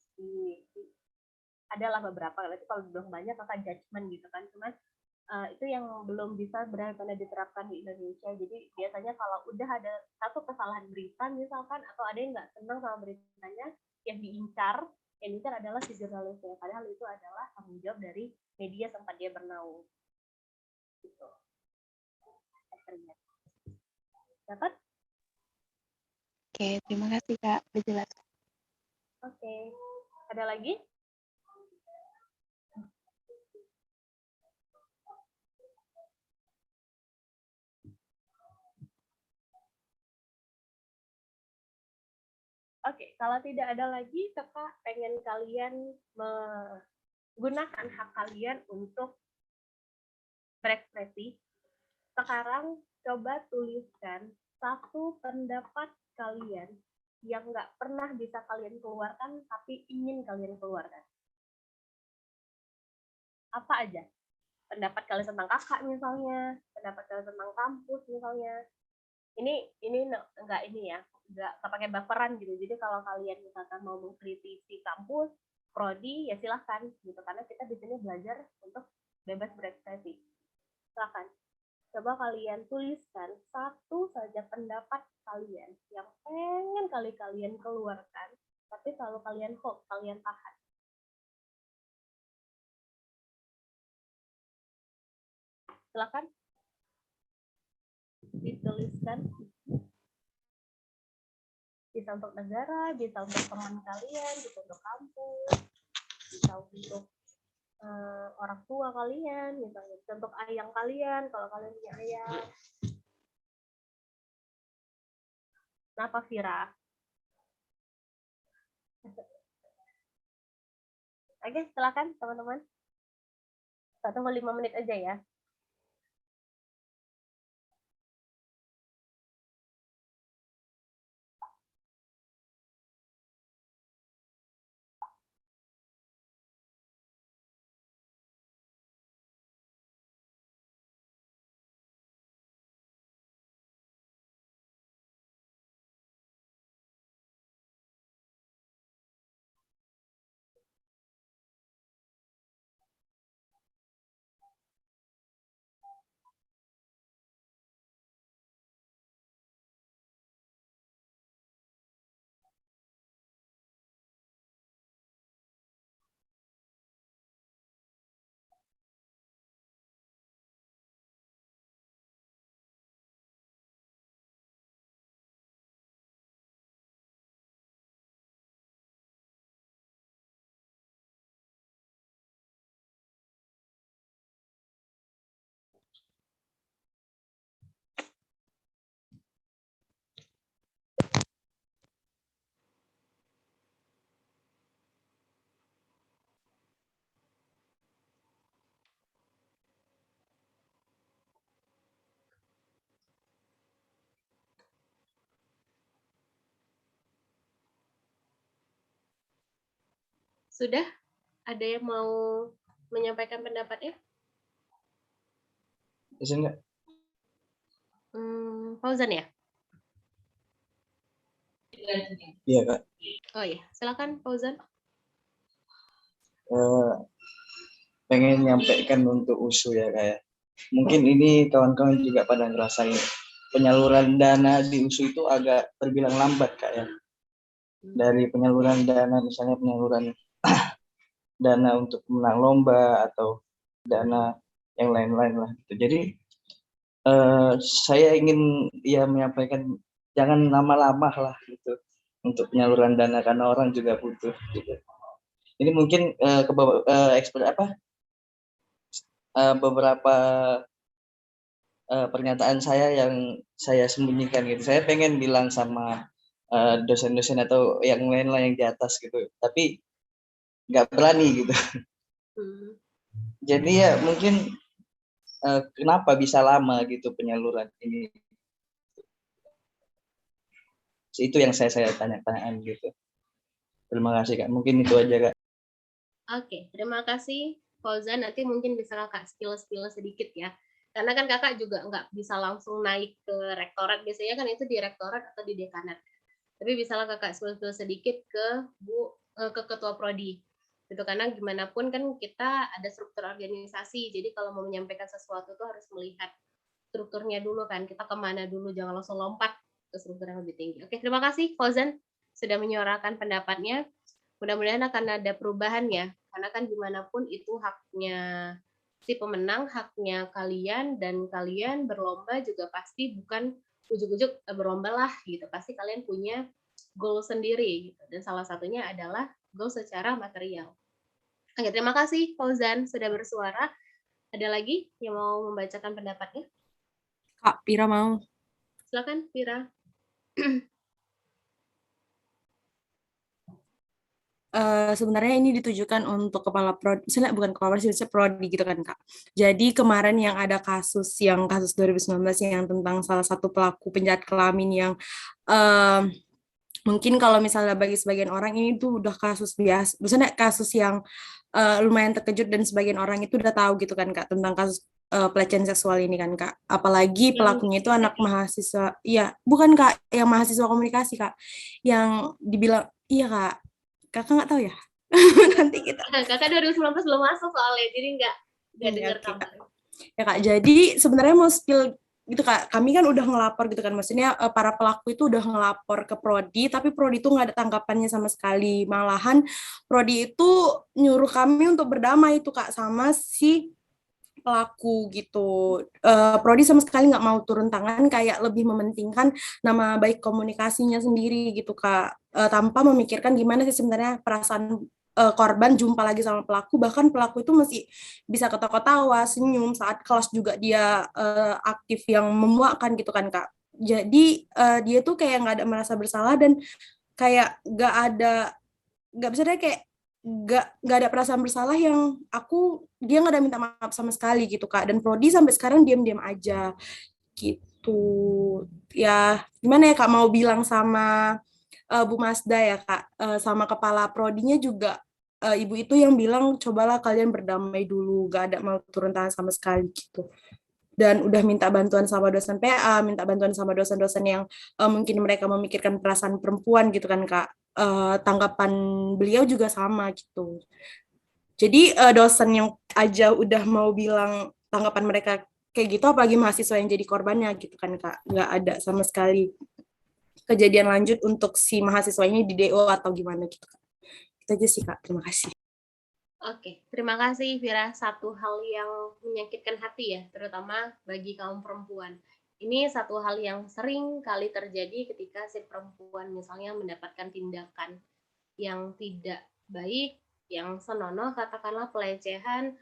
adalah beberapa, tapi kalau belum banyak maka judgement gitu kan. Cuman itu yang belum bisa benar-benar diterapkan di Indonesia. Jadi biasanya kalau udah ada satu kesalahan berita misalkan, atau ada yang nggak senang sama beritanya, yang diincar adalah si jurnalisnya. Padahal itu adalah tanggung jawab dari media tempat dia bernaung. Gitu. Dapat? Oke, terima kasih Kak, udah jelas. Oke. Ada lagi? Oke, kalau tidak ada lagi, kakak pengen kalian menggunakan hak kalian untuk berekspresi. Sekarang coba tuliskan satu pendapat kalian yang nggak pernah bisa kalian keluarkan, tapi ingin kalian keluarkan. Apa aja? Pendapat kalian tentang kakak misalnya, pendapat kalian tentang kampus misalnya. Ini enggak ini ya, enggak pakai baperan gitu. Jadi kalau kalian misalkan mau mengkritisi kampus, prodi, ya silahkan gitu. Karena kita di sini belajar untuk bebas berekspresi. Silahkan. Coba kalian tuliskan satu saja pendapat kalian yang pengen kalian keluarkan, tapi selalu kalian hold, kalian tahan. Silahkan dituliskan. Bisa untuk negara, bisa untuk teman kalian, bisa untuk kampus, bisa untuk orang tua kalian, misalnya bisa untuk ayang kalian, kalau kalian punya ayang. Kenapa Vira? Oke, silakan teman-teman. 1-5 menit aja ya. Sudah? Ada yang mau menyampaikan pendapatnya? Bisa nggak? Fauzan ya? Iya Kak. Oh iya, silakan Fauzan. Eh, pengen nyampaikan untuk USU ya kayak mungkin ini kawan-kawan juga pada ngerasain penyaluran dana di USU itu agak terbilang lambat Kak ya. Dari penyaluran dana, misalnya penyaluran dana untuk menang lomba atau dana yang lain-lain lah gitu. Jadi saya ingin ya menyampaikan jangan lama-lama lah gitu untuk penyaluran dana karena orang juga butuh gitu. Ini mungkin beberapa pernyataan saya yang saya sembunyikan gitu. Saya pengen bilang sama dosen-dosen atau yang lain lah yang di atas gitu, tapi nggak berani gitu. Jadi ya mungkin kenapa bisa lama gitu penyaluran ini? Itu yang saya tanya-tanyakan gitu. Terima kasih Kak. Mungkin itu aja Kak. Oke, terima kasih Fauzan. Nanti mungkin bisa kakak spill sedikit ya. Karena kan kakak juga nggak bisa langsung naik ke rektorat. Biasanya kan itu di rektorat atau di dekanat. Tapi bisalah kakak spill sedikit ke ke ketua prodi. Gitu, karena gimana pun kan kita ada struktur organisasi. Jadi kalau mau menyampaikan sesuatu tuh harus melihat strukturnya dulu kan. Kita kemana dulu, jangan langsung lompat ke struktur yang lebih tinggi. Oke, terima kasih Fauzan sudah menyuarakan pendapatnya. Mudah-mudahan akan ada perubahan ya, karena kan gimana pun itu haknya si pemenang, haknya kalian, dan kalian berlomba juga pasti bukan ujuk-ujuk berlomba lah gitu. Pasti kalian punya goal sendiri gitu. Dan salah satunya adalah goal secara material. Oke, terima kasih Fauzan sudah bersuara. Ada lagi yang mau membacakan pendapatnya? Kak Pira mau. Silakan Pira. Sebenarnya ini ditujukan untuk kepala prodi, misalnya bukan kepala prodi, prodi gitu kan Kak. Jadi kemarin yang ada kasus 2019 yang tentang salah satu pelaku penjahat kelamin yang mungkin kalau misalnya bagi sebagian orang ini tuh udah kasus biasa, misalnya kasus yang lumayan terkejut dan sebagian orang itu udah tahu gitu kan Kak tentang kasus pelecehan seksual ini kan Kak. Apalagi pelakunya itu anak mahasiswa, iya bukan Kak, yang mahasiswa komunikasi Kak, yang dibilang iya Kak. Kakak nggak tahu ya? Nanti kita. Kakak 2019 belum masuk soalnya, jadi nggak dengar kabar. Ya Kak, jadi sebenarnya mau spill gitu Kak, kami kan udah ngelapor gitu kan, maksudnya para pelaku itu udah ngelapor ke Prodi, tapi Prodi itu nggak ada tanggapannya sama sekali. Malahan Prodi itu nyuruh kami untuk berdamai itu Kak sama si pelaku gitu. Prodi sama sekali nggak mau turun tangan, kayak lebih mementingkan nama baik komunikasinya sendiri gitu Kak, tanpa memikirkan gimana sih sebenarnya perasaan korban jumpa lagi sama pelaku, bahkan pelaku itu masih bisa ketawa-tawa, senyum saat kelas juga dia aktif yang memuakkan gitu kan Kak. Jadi dia tuh kayak nggak ada merasa bersalah dan kayak nggak bisa deh kayak nggak ada perasaan bersalah yang dia nggak ada minta maaf sama sekali gitu Kak, dan Prodi sampai sekarang diam-diam aja gitu ya. Gimana ya Kak, mau bilang sama Bu Masda ya Kak, sama kepala Prodinya juga, ibu itu yang bilang cobalah kalian berdamai dulu, nggak ada mau turun tangan sama sekali gitu, dan udah minta bantuan sama dosen PA, minta bantuan sama dosen-dosen yang mungkin mereka memikirkan perasaan perempuan gitu kan Kak. Tanggapan beliau juga sama gitu. Jadi dosen yang aja udah mau bilang tanggapan mereka kayak gitu, apalagi mahasiswa yang jadi korbannya gitu kan Kak. Nggak ada sama sekali kejadian lanjut untuk si mahasiswa ini di DO atau gimana gitu Kak. Itu aja sih Kak, terima kasih. Oke, terima kasih Vira. Satu hal yang menyakitkan hati ya, terutama bagi kaum perempuan. Ini satu hal yang sering kali terjadi ketika si perempuan misalnya mendapatkan tindakan yang tidak baik, yang senonoh, katakanlah pelecehan,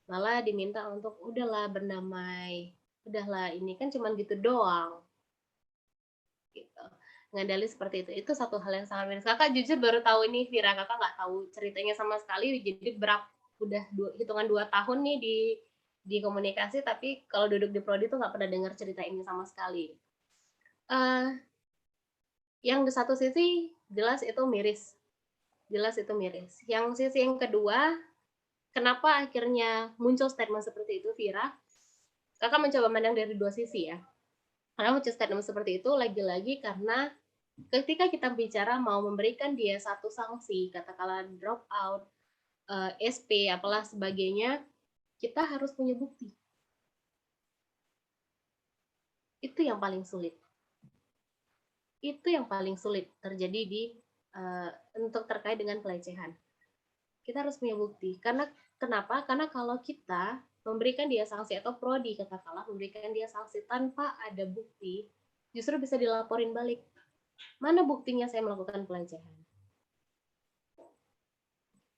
malah diminta untuk udahlah berdamai, udahlah ini kan cuma gitu doang. Gitu. Ngadali seperti itu satu hal yang sangat miris. Kakak jujur baru tahu ini Vira, kakak nggak tahu ceritanya sama sekali. Jadi udah hitungan 2 tahun nih di komunikasi, tapi kalau duduk di prodi tuh nggak pernah dengar cerita ini sama sekali. Yang di satu sisi jelas itu miris, Yang sisi yang kedua, kenapa akhirnya muncul statement seperti itu Vira? Kakak mencoba mandang dari dua sisi ya. Karena muncul statement seperti itu lagi-lagi karena ketika kita bicara mau memberikan dia satu sanksi, katakanlah drop out, SP, apalah sebagainya, kita harus punya bukti. Itu yang paling sulit. Itu yang paling sulit terjadi di untuk terkait dengan pelecehan. Kita harus punya bukti. Karena kenapa? Karena kalau kita memberikan dia sanksi atau prodi katakanlah memberikan dia sanksi tanpa ada bukti, justru bisa dilaporin balik. Mana buktinya saya melakukan pelecehan?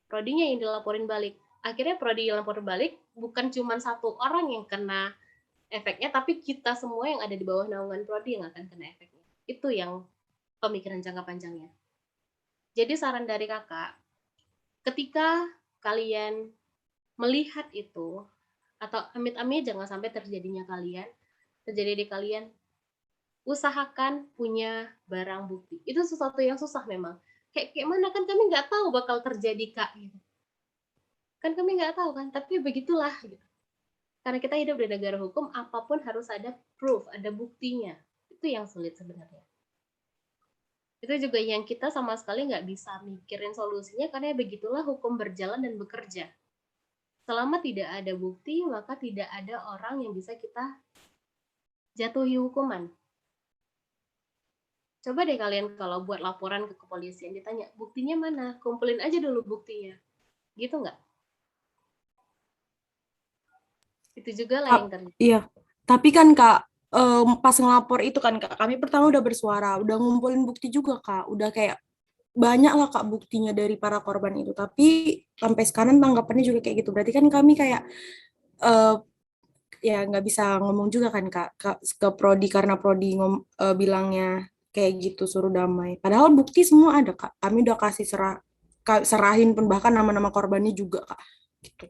Prodinya yang dilaporin balik. Akhirnya prodi yang laporin balik bukan cuma satu orang yang kena efeknya, tapi kita semua yang ada di bawah naungan prodi yang akan kena efeknya. Itu yang pemikiran jangka panjangnya. Jadi saran dari kakak, ketika kalian melihat itu, atau amit-amit jangan sampai terjadi di kalian, usahakan punya barang bukti. Itu sesuatu yang susah memang. Kayak mana kan kami nggak tahu bakal terjadi kak. Gitu. Kan kami nggak tahu kan, tapi begitulah. Gitu. Karena kita hidup di negara hukum, apapun harus ada proof, ada buktinya. Itu yang sulit sebenarnya. Itu juga yang kita sama sekali nggak bisa mikirin solusinya, karena begitulah hukum berjalan dan bekerja. Selama tidak ada bukti, maka tidak ada orang yang bisa kita jatuhi hukuman. Coba deh kalian kalau buat laporan ke kepolisian, ditanya, buktinya mana? Kumpulin aja dulu buktinya. Gitu nggak? Itu juga lah yang terjadi. Iya, tapi kan Kak, pas ngelapor itu kan Kak, kami pertama udah bersuara, udah ngumpulin bukti juga Kak, udah kayak banyak lah Kak buktinya dari para korban itu, tapi sampai sekarang tanggapannya juga kayak gitu. Berarti kan kami kayak ya nggak bisa ngomong juga kan Kak ke prodi, karena prodi bilangnya kayak gitu suruh damai. Padahal bukti semua ada Kak. Kami udah kasih serahin pun, bahkan nama-nama korbannya juga Kak. Gitu.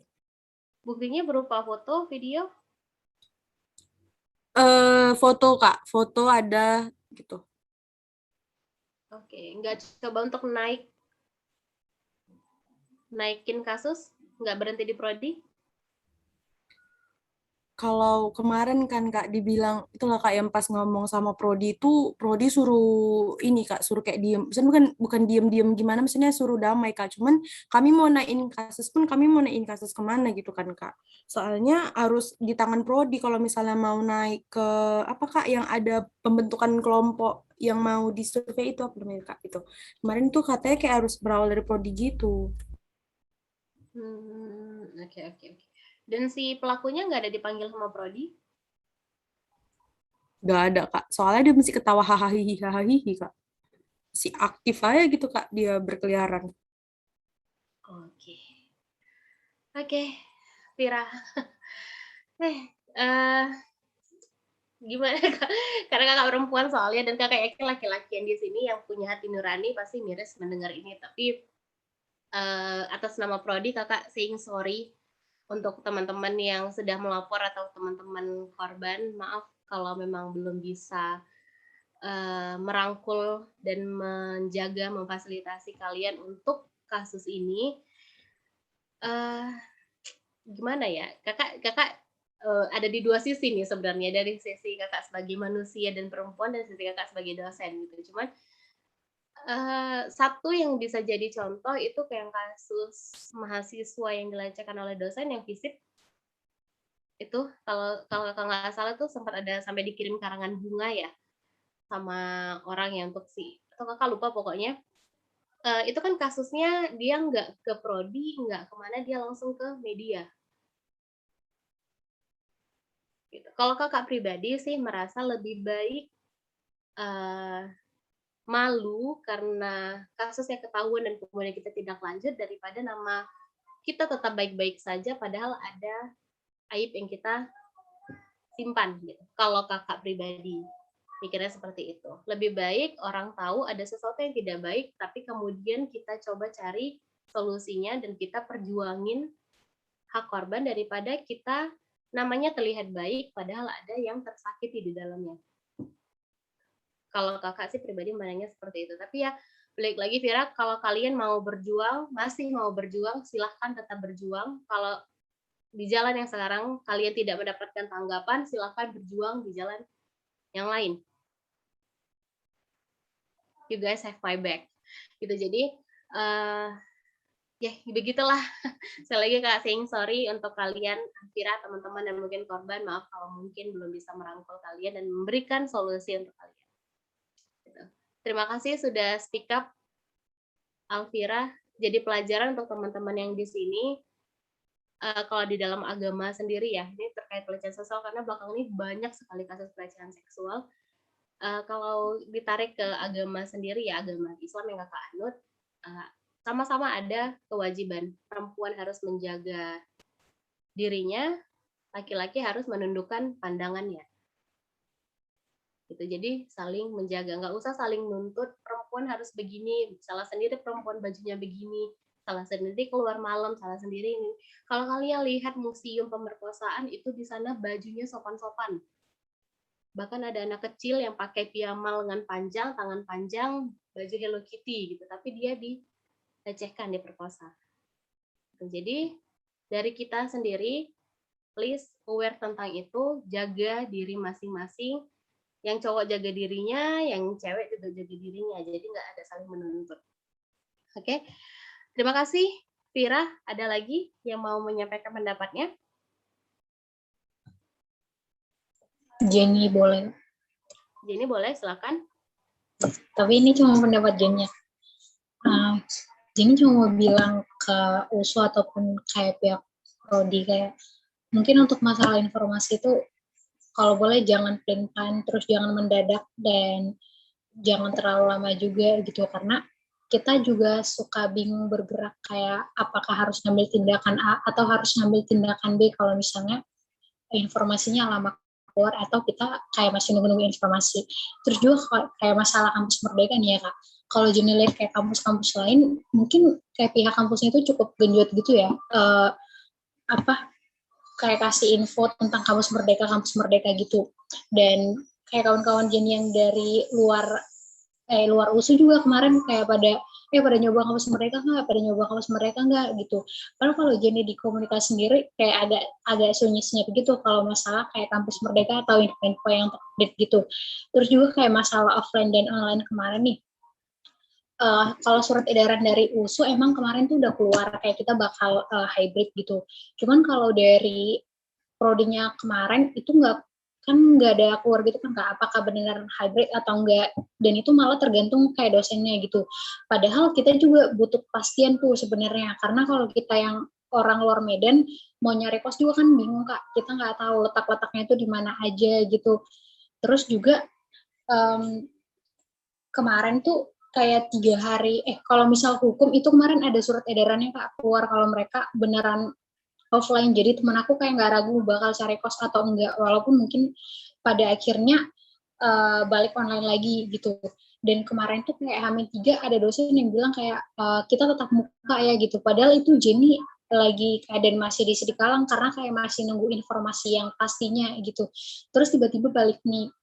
Buktinya berupa foto, video? Foto Kak, foto ada gitu. Oke, nggak coba untuk naikin kasus, nggak berhenti di prodi? Kalau kemarin kan Kak dibilang, itulah Kak yang pas ngomong sama Prodi itu, Prodi suruh ini Kak, suruh kayak diem. Maksudnya bukan diem-diem gimana, maksudnya suruh damai Kak. Cuman kami mau naikin kasus pun, kami mau naikin kasus kemana gitu kan Kak. Soalnya harus di tangan Prodi kalau misalnya mau naik ke, apa Kak, yang ada pembentukan kelompok yang mau disurvei itu apa namanya Kak itu. Kemarin tuh katanya kayak harus berawal dari Prodi gitu. Oke. Dan si pelakunya nggak ada dipanggil sama prodi? Nggak ada Kak, soalnya dia mesti ketawa hahaha Kak. Si aktif aja gitu Kak, dia berkeliaran. Oke, Tira. Gimana Kak? Karena kakak perempuan soalnya, dan kakak yakin laki-laki yang di sini yang punya hati nurani pasti miris mendengar ini. Tapi atas nama prodi kakak saying sorry untuk teman-teman yang sudah melapor atau teman-teman korban. Maaf kalau memang belum bisa merangkul dan menjaga, memfasilitasi kalian untuk kasus ini. Gimana ya, kakak ada di dua sisi nih sebenarnya, dari sisi kakak sebagai manusia dan perempuan, dan sisi kakak sebagai dosen gitu. Cuman satu yang bisa jadi contoh itu kayak kasus mahasiswa yang dilecehkan oleh dosen yang fisik itu, kalau kakak nggak salah tuh sempat ada sampai dikirim karangan bunga ya sama orang yang untuk atau kakak lupa pokoknya. Itu kan kasusnya dia nggak ke prodi, nggak kemana, dia langsung ke media. Gitu. Kalau kakak pribadi sih merasa lebih baik malu karena kasusnya ketahuan dan kemudian kita tidak lanjut, daripada nama kita tetap baik-baik saja padahal ada aib yang kita simpan gitu. Kalau kakak pribadi mikirnya seperti itu. Lebih baik orang tahu ada sesuatu yang tidak baik, tapi kemudian kita coba cari solusinya dan kita perjuangin hak korban, daripada kita namanya terlihat baik padahal ada yang tersakiti di dalamnya. Kalau kakak sih pribadi mandangnya seperti itu. Tapi ya balik lagi Vira, kalau kalian mau berjuang, masih mau berjuang, silahkan tetap berjuang. Kalau di jalan yang sekarang kalian tidak mendapatkan tanggapan, silahkan berjuang di jalan yang lain. You guys have my back. Gitu. Jadi ya begitulah. Sekali lagi Kak saying sorry untuk kalian, Fira, teman-teman dan mungkin korban. Maaf kalau mungkin belum bisa merangkul kalian dan memberikan solusi untuk kalian. Gitu. Terima kasih sudah speak up, Alvira. Jadi pelajaran untuk teman-teman yang di sini. Kalau di dalam agama sendiri ya, ini terkait pelecehan seksual karena belakang ini banyak sekali kasus pelecehan seksual. Kalau ditarik ke agama sendiri ya, agama Islam yang Kakak anut, sama-sama ada kewajiban. Perempuan harus menjaga dirinya, laki-laki harus menundukkan pandangannya. Gitu. Jadi saling menjaga, nggak usah saling nuntut. Perempuan harus begini, salah sendiri perempuan bajunya begini, salah sendiri keluar malam, salah sendiri ini. Kalau kalian lihat museum pemerkosaan itu di sana bajunya sopan-sopan. Bahkan ada anak kecil yang pakai piyama lengan panjang, tangan panjang, baju Hello Kitty gitu, tapi dia dilecehkan, diperkosa. Jadi dari kita sendiri, please aware tentang itu, jaga diri masing-masing. Yang cowok jaga dirinya, yang cewek juga jaga dirinya. Jadi nggak ada saling menuntut. Oke, terima kasih. Fira, ada lagi yang mau menyampaikan pendapatnya? Jenny boleh. Jenny boleh, silakan. Tapi ini cuma pendapat Jenny. Jenny cuma mau bilang ke USU ataupun kayak pihak prodi kayak mungkin untuk masalah informasi itu kalau boleh jangan pelin-pelan, terus jangan mendadak dan jangan terlalu lama juga gitu karena kita juga suka bingung bergerak kayak apakah harus ngambil tindakan A atau harus ngambil tindakan B kalau misalnya informasinya lama keluar atau kita kayak masih nunggu-nunggu informasi. Terus juga kayak masalah kampus Merdeka nih ya Kak. Kalau Jenny lihat kayak kampus-kampus lain, mungkin kayak pihak kampusnya itu cukup genjot gitu ya. Kayak kasih info tentang kampus Merdeka gitu. Dan kayak kawan-kawan Jenny yang dari luar USU juga kemarin kayak pada nyoba kampus Merdeka nggak gitu. Karena kalau Jenny di komunitas sendiri kayak agak sunyi-sunyi gitu kalau masalah kayak kampus Merdeka atau info yang terupdate gitu. Terus juga kayak masalah offline dan online kemarin nih. Kalau surat edaran dari USU emang kemarin tuh udah keluar kayak kita bakal hybrid gitu. Cuman kalau dari prodinya kemarin itu nggak ada keluar gitu kan Kak, apakah benar hybrid atau enggak, dan itu malah tergantung kayak dosennya gitu. Padahal kita juga butuh kepastian tuh sebenarnya, karena kalau kita yang orang luar Medan mau nyari kos juga kan bingung Kak, kita nggak tahu letak-letaknya itu di mana aja gitu. Terus juga kemarin tuh kayak 3 hari, kalau misal hukum itu kemarin ada surat edarannya Kak keluar kalau mereka beneran offline, jadi teman aku kayak nggak ragu bakal cari kos atau enggak, walaupun mungkin pada akhirnya balik online lagi gitu. Dan kemarin tuh kayak H-3 ada dosen yang bilang kayak kita tetap muka ya gitu, padahal itu Jenny lagi keadaan masih di Sidikalang karena kayak masih nunggu informasi yang pastinya gitu. Terus tiba-tiba balik nih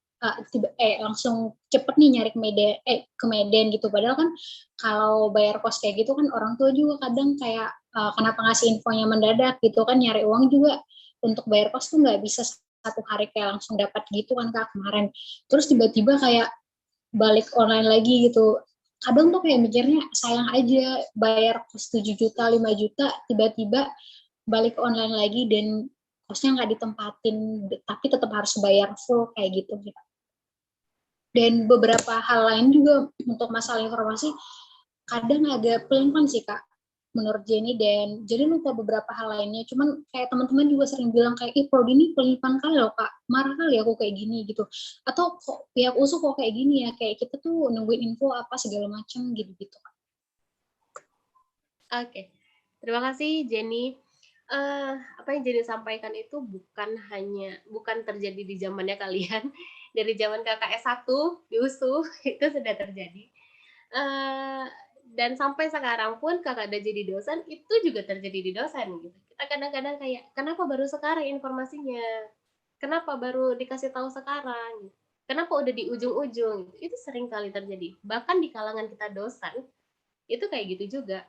langsung cepet nih nyari ke Medan gitu, padahal kan kalau bayar kos kayak gitu kan orang tua juga kadang kayak kenapa ngasih infonya mendadak gitu kan, nyari uang juga untuk bayar kos tuh nggak bisa satu hari kayak langsung dapat gitu kan Kak kemarin. Terus tiba-tiba kayak balik online lagi gitu, kadang tuh kayak mikirnya sayang aja bayar kos 7 juta 5 juta tiba-tiba balik online lagi dan kosnya nggak ditempatin tapi tetap harus bayar full kayak gitu. Dan beberapa hal lain juga untuk masalah informasi kadang agak pelan-pelan sih Kak menurut Jenny, dan jadi lupa beberapa hal lainnya. Cuman kayak teman-teman juga sering bilang kayak prodi ini pelan kali loh Kak, marah kali aku kayak gini gitu, atau kok pihak USU kok kayak gini ya, kayak kita tuh nungguin info apa segala macam gitu Kak. Oke, terima kasih Jenny. Apa yang Jenny sampaikan itu bukan terjadi di zamannya kalian, dari zaman kakak S1 di USU itu sudah terjadi. Dan sampai sekarang pun kakak udah jadi dosen, itu juga terjadi di dosen gitu. Kita kadang-kadang kayak, kenapa baru sekarang informasinya? Kenapa baru dikasih tahu sekarang? Kenapa udah di ujung-ujung? Itu sering kali terjadi. Bahkan di kalangan kita dosen, itu kayak gitu juga.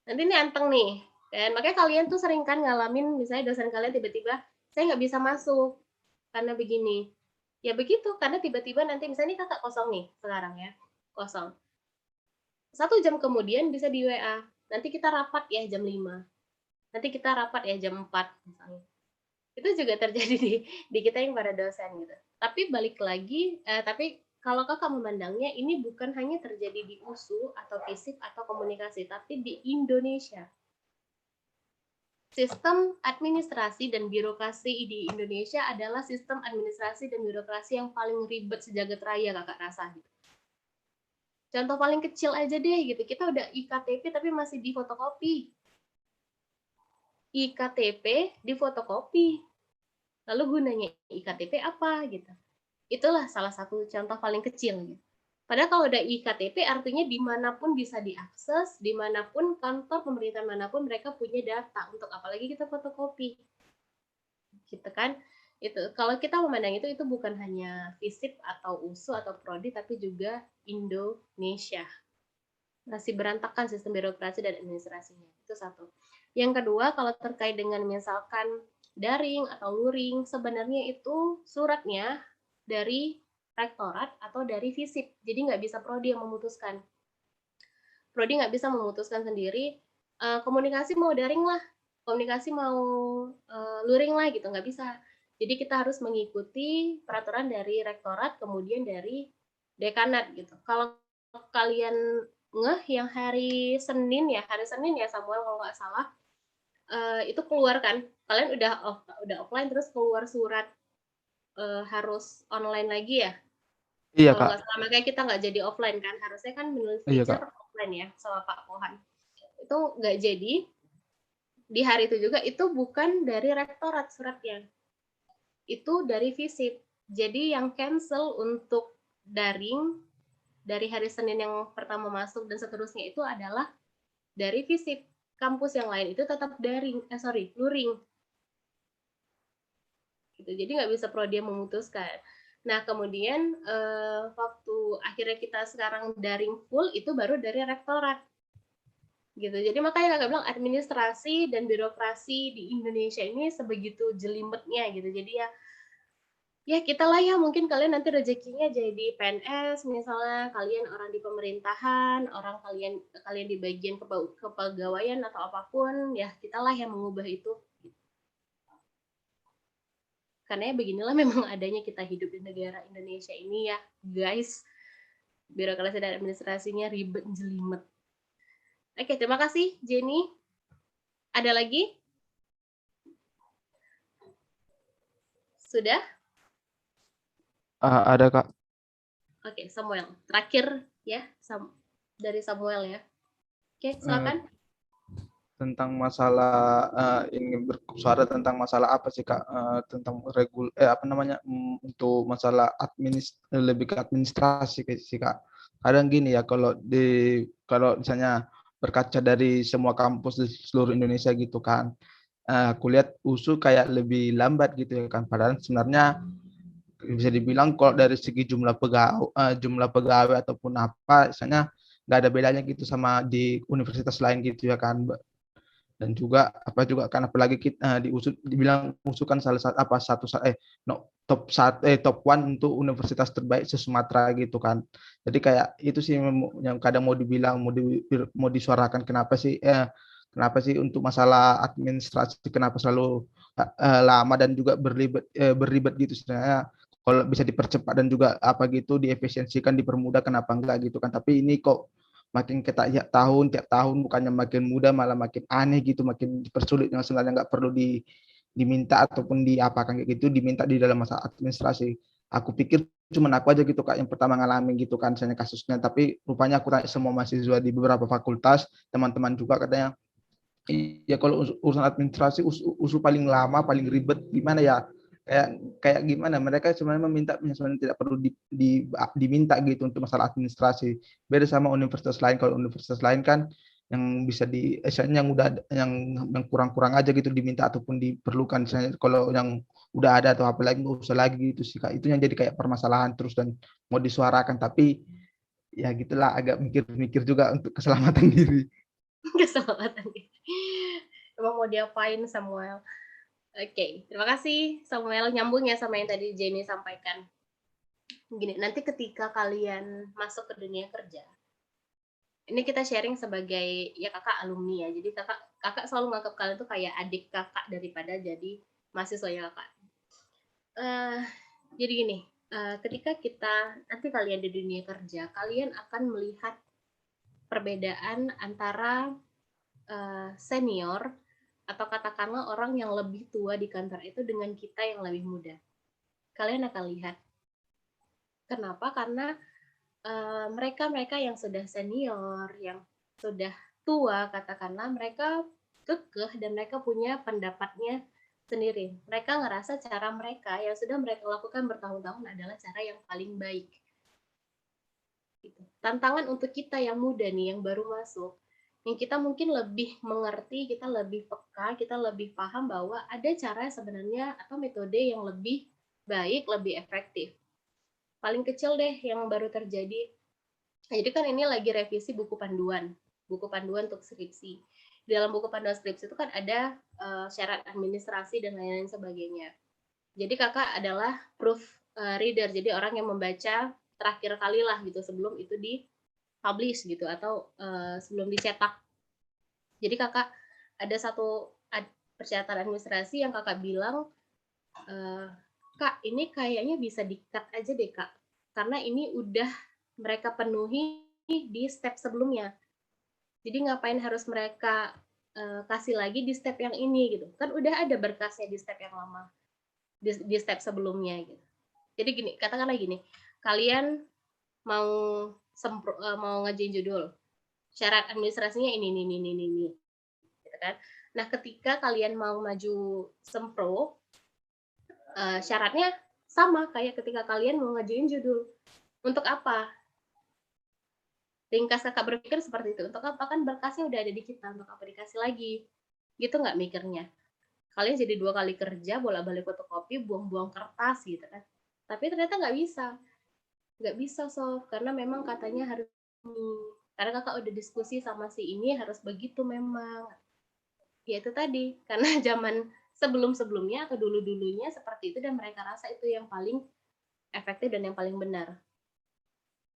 Nanti ini anteng nih. Dan makanya kalian tuh sering kan ngalamin, misalnya dosen kalian tiba-tiba, saya nggak bisa masuk karena begini. Ya begitu, karena tiba-tiba nanti misalnya kakak kosong nih sekarang ya, kosong. 1 jam kemudian bisa di WA, nanti kita rapat ya jam 5, nanti kita rapat ya jam 4 misalnya. Itu juga terjadi di kita yang para dosen gitu. Tapi balik lagi, tapi kalau kakak memandangnya ini bukan hanya terjadi di USU atau FISIP atau komunikasi, tapi di Indonesia. Sistem administrasi dan birokrasi di Indonesia adalah sistem administrasi dan birokrasi yang paling ribet sejagat raya kakak rasa. Contoh paling kecil aja deh gitu, kita udah IKTP tapi masih di fotokopi. IKTP di fotokopi. Lalu gunanya IKTP apa gitu. Itulah salah satu contoh paling kecil gitu. Padahal kalau udah IKTP artinya dimanapun bisa diakses, dimanapun kantor pemerintahan manapun mereka punya data. Untuk apalagi kita fotokopi, gitu kan? Itu kalau kita memandang itu bukan hanya FISIP atau USU atau Prodi, tapi juga Indonesia. Masih berantakan sistem birokrasi dan administrasinya. Itu satu. Yang kedua, kalau terkait dengan misalkan daring atau luring, sebenarnya itu suratnya dari rektorat atau dari FISIP. Jadi nggak bisa Prodi yang memutuskan. Prodi nggak bisa memutuskan sendiri, komunikasi mau daring lah, komunikasi mau luring lah gitu, nggak bisa. Jadi kita harus mengikuti peraturan dari rektorat, kemudian dari dekanat gitu. Kalau kalian yang hari Senin ya Samuel kalau nggak salah, itu keluar kan, kalian udah offline terus keluar surat harus online lagi ya. Iya, Kalau Kak. nggak salah, makanya kita nggak jadi offline kan, harusnya kan menulis Iya, feature Kak. offline ya sama Pak Pohan. Itu nggak jadi di hari itu juga, itu bukan dari rektorat suratnya, itu dari FISIP. Jadi yang cancel untuk daring dari hari Senin yang pertama masuk dan seterusnya itu adalah dari FISIP. Kampus yang lain itu tetap luring. Gitu. Jadi nggak bisa Prodi yang memutuskan. Nah, kemudian waktu akhirnya kita sekarang daring full itu baru dari rektorat. Gitu. Jadi makanya kakak bilang administrasi dan birokrasi di Indonesia ini sebegitu jelimetnya gitu. Jadi ya kita lah ya, mungkin kalian nanti rezekinya jadi PNS misalnya, kalian orang di pemerintahan, kalian di bagian kepegawaian atau apapun, ya kita lah yang mengubah itu. Karena ya beginilah memang adanya kita hidup di negara Indonesia ini ya, guys. Birokrasi dan administrasinya ribet jelimet. Oke, terima kasih Jenny. Ada lagi? Sudah? Ada, Kak. Oke, Samuel. Terakhir ya, dari Samuel ya. Oke, silakan. Tentang masalah ingin bersuara tentang masalah apa sih, Kak? Tentang untuk masalah lebih ke administrasi sih, Kak. Kadang gini ya, kalau misalnya berkaca dari semua kampus di seluruh Indonesia gitu kan, aku lihat USU kayak lebih lambat gitu ya kan. Padahal sebenarnya bisa dibilang kalau dari segi jumlah pegawai ataupun apa, misalnya nggak ada bedanya gitu sama di universitas lain gitu ya kan. Dan juga kan apalagi kita dibilang USU kan salah satu top 1 untuk universitas terbaik se-Sumatera gitu kan. Jadi kayak itu sih yang kadang mau dibilang mau disuarakan kenapa sih untuk masalah administrasi kenapa selalu lama dan juga berlibat gitu sebenarnya. Kalau bisa dipercepat dan juga diefisiensikan, dipermudah, kenapa enggak gitu kan. Tapi ini kok makin tiap tahun bukannya makin mudah, malah makin aneh gitu, makin dipersulit yang sebenarnya nggak perlu diminta ataupun diapakan kayak gitu, diminta di dalam masa administrasi. Aku pikir cuma aku aja gitu, Kak, yang pertama ngalamin gitu kan misalnya kasusnya, tapi rupanya aku tanya semua mahasiswa di beberapa fakultas, teman-teman juga katanya, ya kalau urusan administrasi usul paling lama, paling ribet, gimana ya, kayak gimana, mereka sebenarnya meminta sebenarnya tidak perlu diminta gitu untuk masalah administrasi. Beda sama universitas lain. Kalau universitas lain kan yang bisa yang kurang-kurang aja gitu diminta ataupun diperlukan. Misalnya kalau yang udah ada atau apa lagi nggak usah lagi gitu sih, Kak. Itu yang jadi kayak permasalahan terus dan mau disuarakan, tapi ya gitulah, agak mikir-mikir juga untuk keselamatan diri. Keselamatan diri. Emang mau diapain Samuel? Oke, terima kasih Samuel, nyambung ya sama yang tadi Jenny sampaikan. gini, nanti ketika kalian masuk ke dunia kerja, ini kita sharing sebagai ya kakak alumni ya, jadi kakak selalu menganggap kalian tuh kayak adik kakak daripada jadi mahasiswa ya kakak. Jadi gini, ketika kita nanti kalian di dunia kerja, kalian akan melihat perbedaan antara senior atau katakanlah orang yang lebih tua di kantor itu dengan kita yang lebih muda. Kalian akan lihat. Kenapa? Karena mereka yang sudah senior, yang sudah tua, katakanlah mereka kekeh dan mereka punya pendapatnya sendiri. Mereka ngerasa cara mereka yang sudah mereka lakukan bertahun-tahun adalah cara yang paling baik. Gitu. Tantangan untuk kita yang muda nih, yang baru masuk, yang kita mungkin lebih mengerti, kita lebih peka, kita lebih paham bahwa ada cara sebenarnya atau metode yang lebih baik, lebih efektif. Paling kecil deh yang baru terjadi. Jadi kan ini lagi revisi buku panduan untuk skripsi. Di dalam buku panduan skripsi itu kan ada syarat administrasi dan lain-lain sebagainya. Jadi kakak adalah proof reader, jadi orang yang membaca terakhir kali lah gitu sebelum itu di-publish gitu atau sebelum dicetak. Jadi kakak ada satu persyaratan administrasi yang kakak bilang, Kak, ini kayaknya bisa di-cut aja deh Kak, karena ini udah mereka penuhi di step sebelumnya. Jadi ngapain harus mereka kasih lagi di step yang ini gitu. Kan udah ada berkasnya di step yang lama. Di step sebelumnya gitu. Jadi gini, katakanlah gini, kalian mau ngajuin judul. Syarat administrasinya ini. Gitu kan. Nah, ketika kalian mau maju sempro, syaratnya sama kayak ketika kalian mau ngajuin judul. Untuk apa? Ringkas kakak berpikir seperti itu. Untuk apa? Kan berkasnya udah ada di kita, untuk apa dikasih lagi? Gitu nggak mikirnya? Kalian jadi 2 kali kerja, bolak-balik fotokopi, buang-buang kertas gitu kan. Tapi ternyata nggak bisa Sof, karena memang katanya harus karena kakak udah diskusi sama si ini harus begitu memang. Ya itu tadi, karena zaman sebelum-sebelumnya atau dulu-dulunya seperti itu dan mereka rasa itu yang paling efektif dan yang paling benar.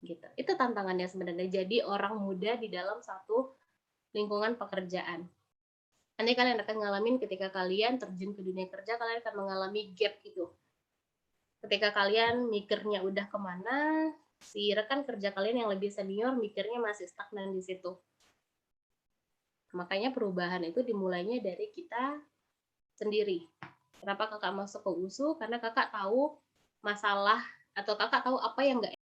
Gitu. Itu tantangannya sebenarnya. Jadi orang muda di dalam satu lingkungan pekerjaan. Nanti kalian akan ngalamin ketika kalian terjun ke dunia kerja, kalian akan mengalami gap itu. Ketika kalian mikirnya udah kemana, si rekan kerja kalian yang lebih senior mikirnya masih stagnan di situ. Makanya perubahan itu dimulainya dari kita sendiri. Kenapa kakak masuk ke USU? Karena kakak tahu masalah atau kakak tahu apa yang nggak